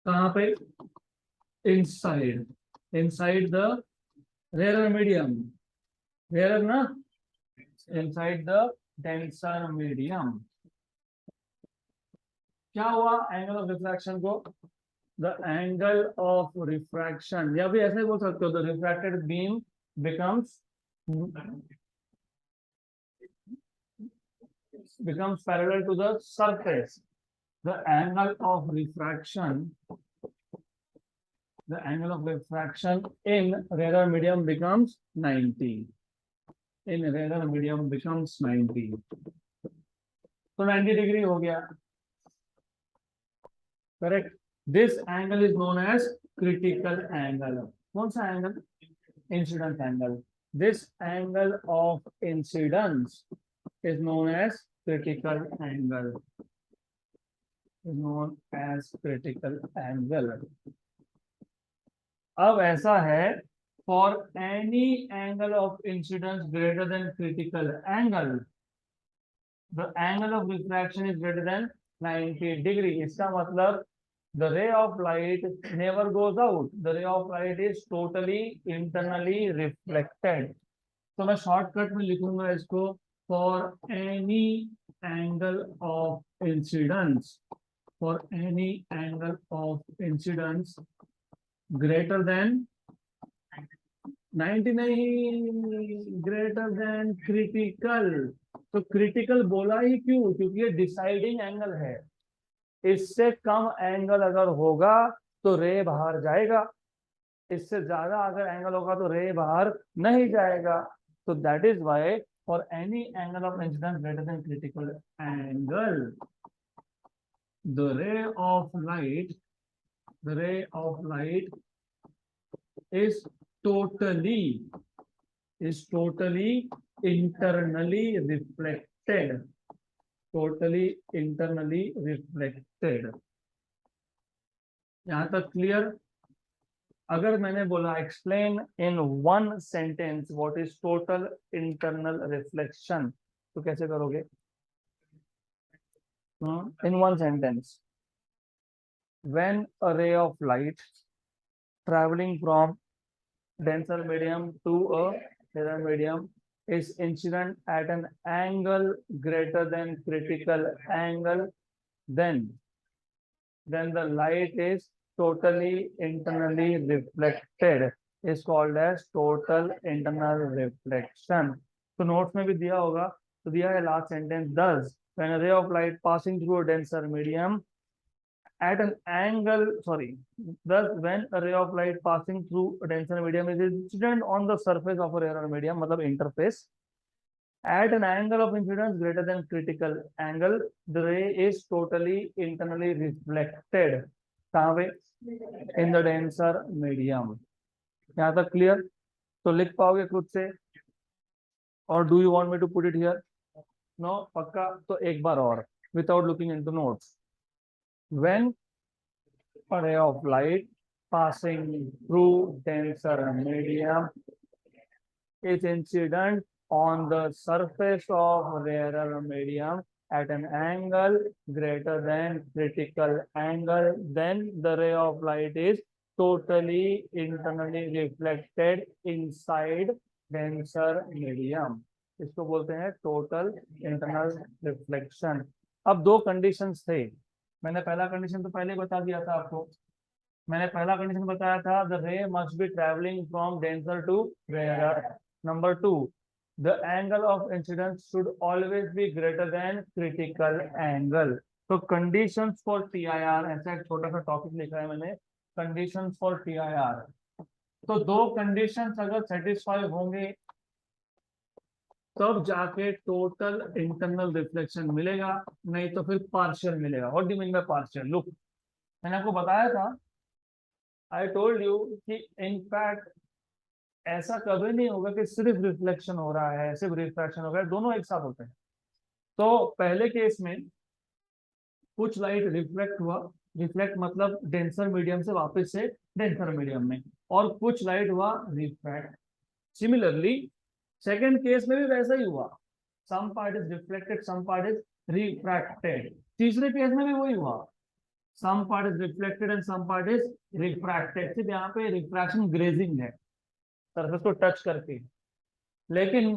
कहाँ पे, inside the rarer medium, rarer ना, inside the denser medium. क्या हुआ एंगल ऑफ रिफ्रैक्शन को, द एंगल ऑफ रिफ्रैक्शन, या भी ऐसे बोल सकते हो, the refracted beam becomes becomes parallel to the surface, the angle of refraction in rarer medium becomes 90. In rarer medium becomes 90. तो 90 डिग्री हो गया, correct. This angle is known as critical angle. कौन सा एंगल? Incidence angle. This angle of incidence is known as critical angle. Is known as critical angle. अब ऐसा है, for any angle of incidence greater than critical angle, the angle of refraction is greater than 90 degree. इसका मतलब the ray of light never goes out. The ray of light is totally internally reflected. तो मैं शॉर्टकट में लिखूंगा इसको, for any angle of incidence, for any angle of incidence greater than 90 नहीं, greater than critical. तो critical बोला ही क्यों? क्योंकि ये डिसाइडिंग एंगल है. इससे कम एंगल अगर होगा तो रे बाहर जाएगा, इससे ज्यादा अगर एंगल होगा तो रे बाहर नहीं जाएगा. तो that is why for any angle of incidence greater than critical angle, the ray of light is totally internally reflected. यहाँ तक क्लियर? अगर मैंने बोला explain in one sentence what is total internal reflection, तो कैसे करोगे? In one sentence, when a ray of light travelling from denser medium to a thinner medium is incident at an angle greater than critical angle, then the light is totally internally reflected, is called as total internal reflection. तो नोट्स में भी दिया होगा, तो दिया है last sentence, thus when a ray of light passing through a denser medium at an angle, thus when a ray of light passing through a denser medium is incident on the surface of a rarer medium, मतलब interface, at an angle of incidence greater than critical angle, the ray is totally internally reflected. कहाँ पे? In the denser medium. यहाँ तक क्लियर? तो लिख पाओगे खुद से, और do you want me to put it here? No, पक्का? तो एक बार और, without looking into notes. When a ray of light passing through denser medium is incident on the surface of rarer medium at an angle greater than critical angle, then the ray of light is totally internally reflected inside denser medium. इसको बोलते हैं टोटल इंटरनल रिफ्लेक्शन. अब दो कंडीशंस थे. मैंने पहला कंडीशन तो पहले बता दिया था आपको. मैंने पहला कंडीशन बताया था, the ray must be travelling from denser to rare. Number 2, the angle of incidence should always be greater than critical angle. तो कंडीशंस फॉर टीआईआर, ऐसा एक छोटा सा टॉपिक लिखा है मैंने, कंडीशंस फॉर टीआईआर. तो दो कंडीशंस अगर सेटिस्फाई होंगे तब जाके टोटल इंटरनल रिफ्लेक्शन मिलेगा, नहीं तो फिर पार्शियल मिलेगा. What do you mean by partial? Look, मैंने आपको बताया था, आई टोल्ड यू कि इनफैक्ट ऐसा कभी नहीं होगा कि सिर्फ रिफ्लेक्शन हो रहा है, सिर्फ रिफ्रैक्शन हो रहा है, दोनों एक साथ होते हैं. तो पहले केस में कुछ लाइट रिफ्लेक्ट हुआ, रिफ्लेक्ट मतलब डेंसर मीडियम से वापस से डेंसर मीडियम में, और कुछ लाइट हुआ रिफ्रैक्ट. सिमिलरली सेकेंड केस में भी वैसा ही हुआ, some part is reflected, some part is refracted. तीसरे केस में भी वही हुआ, some part is reflected and some part is refracted. सिर्फ यहाँ पे रिफ्रैक्शन ग्रेजिंग है सरफेस को टच करके. लेकिन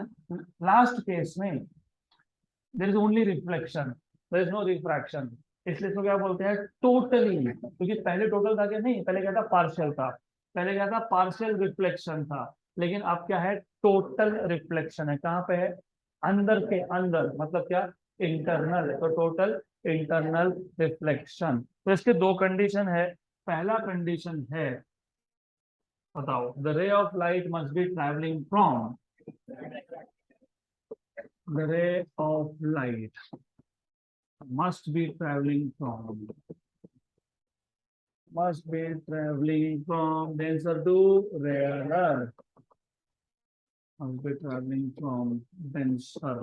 लास्ट केस में there is only reflection, there is no refraction. इसलिए इसको क्या बोलते हैं? टोटली. क्योंकि पहले टोटल था क्या? नहीं, पहले क्या था? पार्शियल था. पहले क्या था? पार्शियल रिफ्लेक्शन था. लेकिन अब क्या है? टोटल रिफ्लेक्शन है. कहाँ पे है? अंदर के अंदर, मतलब क्या? इंटरनल, तो टोटल इंटरनल रिफ्लेक्शन। तो इसके दो कंडीशन है। पहला कंडीशन है, बताओ, the ray of light must be travelling from, the ray of light must be traveling from, denser to rarer, must be traveling from denser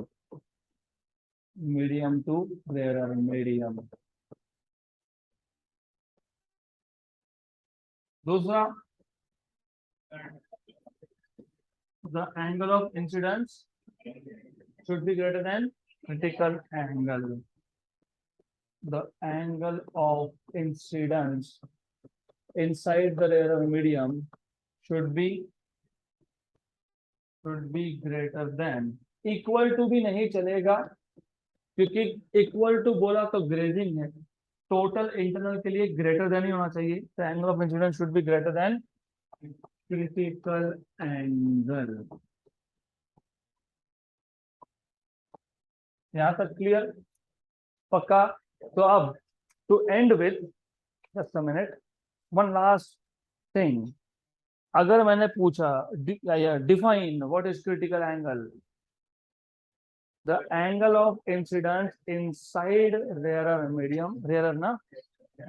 medium to rarer medium. दूसरा, the angle of incidence should be greater than critical angle. The angle of incidence inside the rarer medium should be greater than, equal to भी नहीं चलेगा, क्योंकि इक्वल टू बोला तो ग्रेजिंग है, टोटल इंटरनल के लिए ग्रेटर देन ही होना चाहिए। The angle of incidence should be greater than critical angle. यहां तक क्लियर, पक्का? तो अब to end with, just a minute, one last thing, अगर मैंने पूछा define what is critical angle, the angle of incidence inside rarer medium, rarer na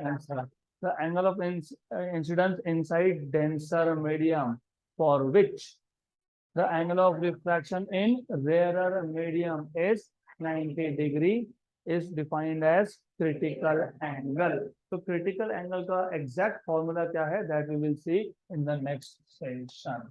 answer, the angle of incidence inside denser medium, for which the angle of refraction in rarer medium is 90 degree, is defined as critical angle. So critical angle का exact formula क्या है, that we will see in the next session.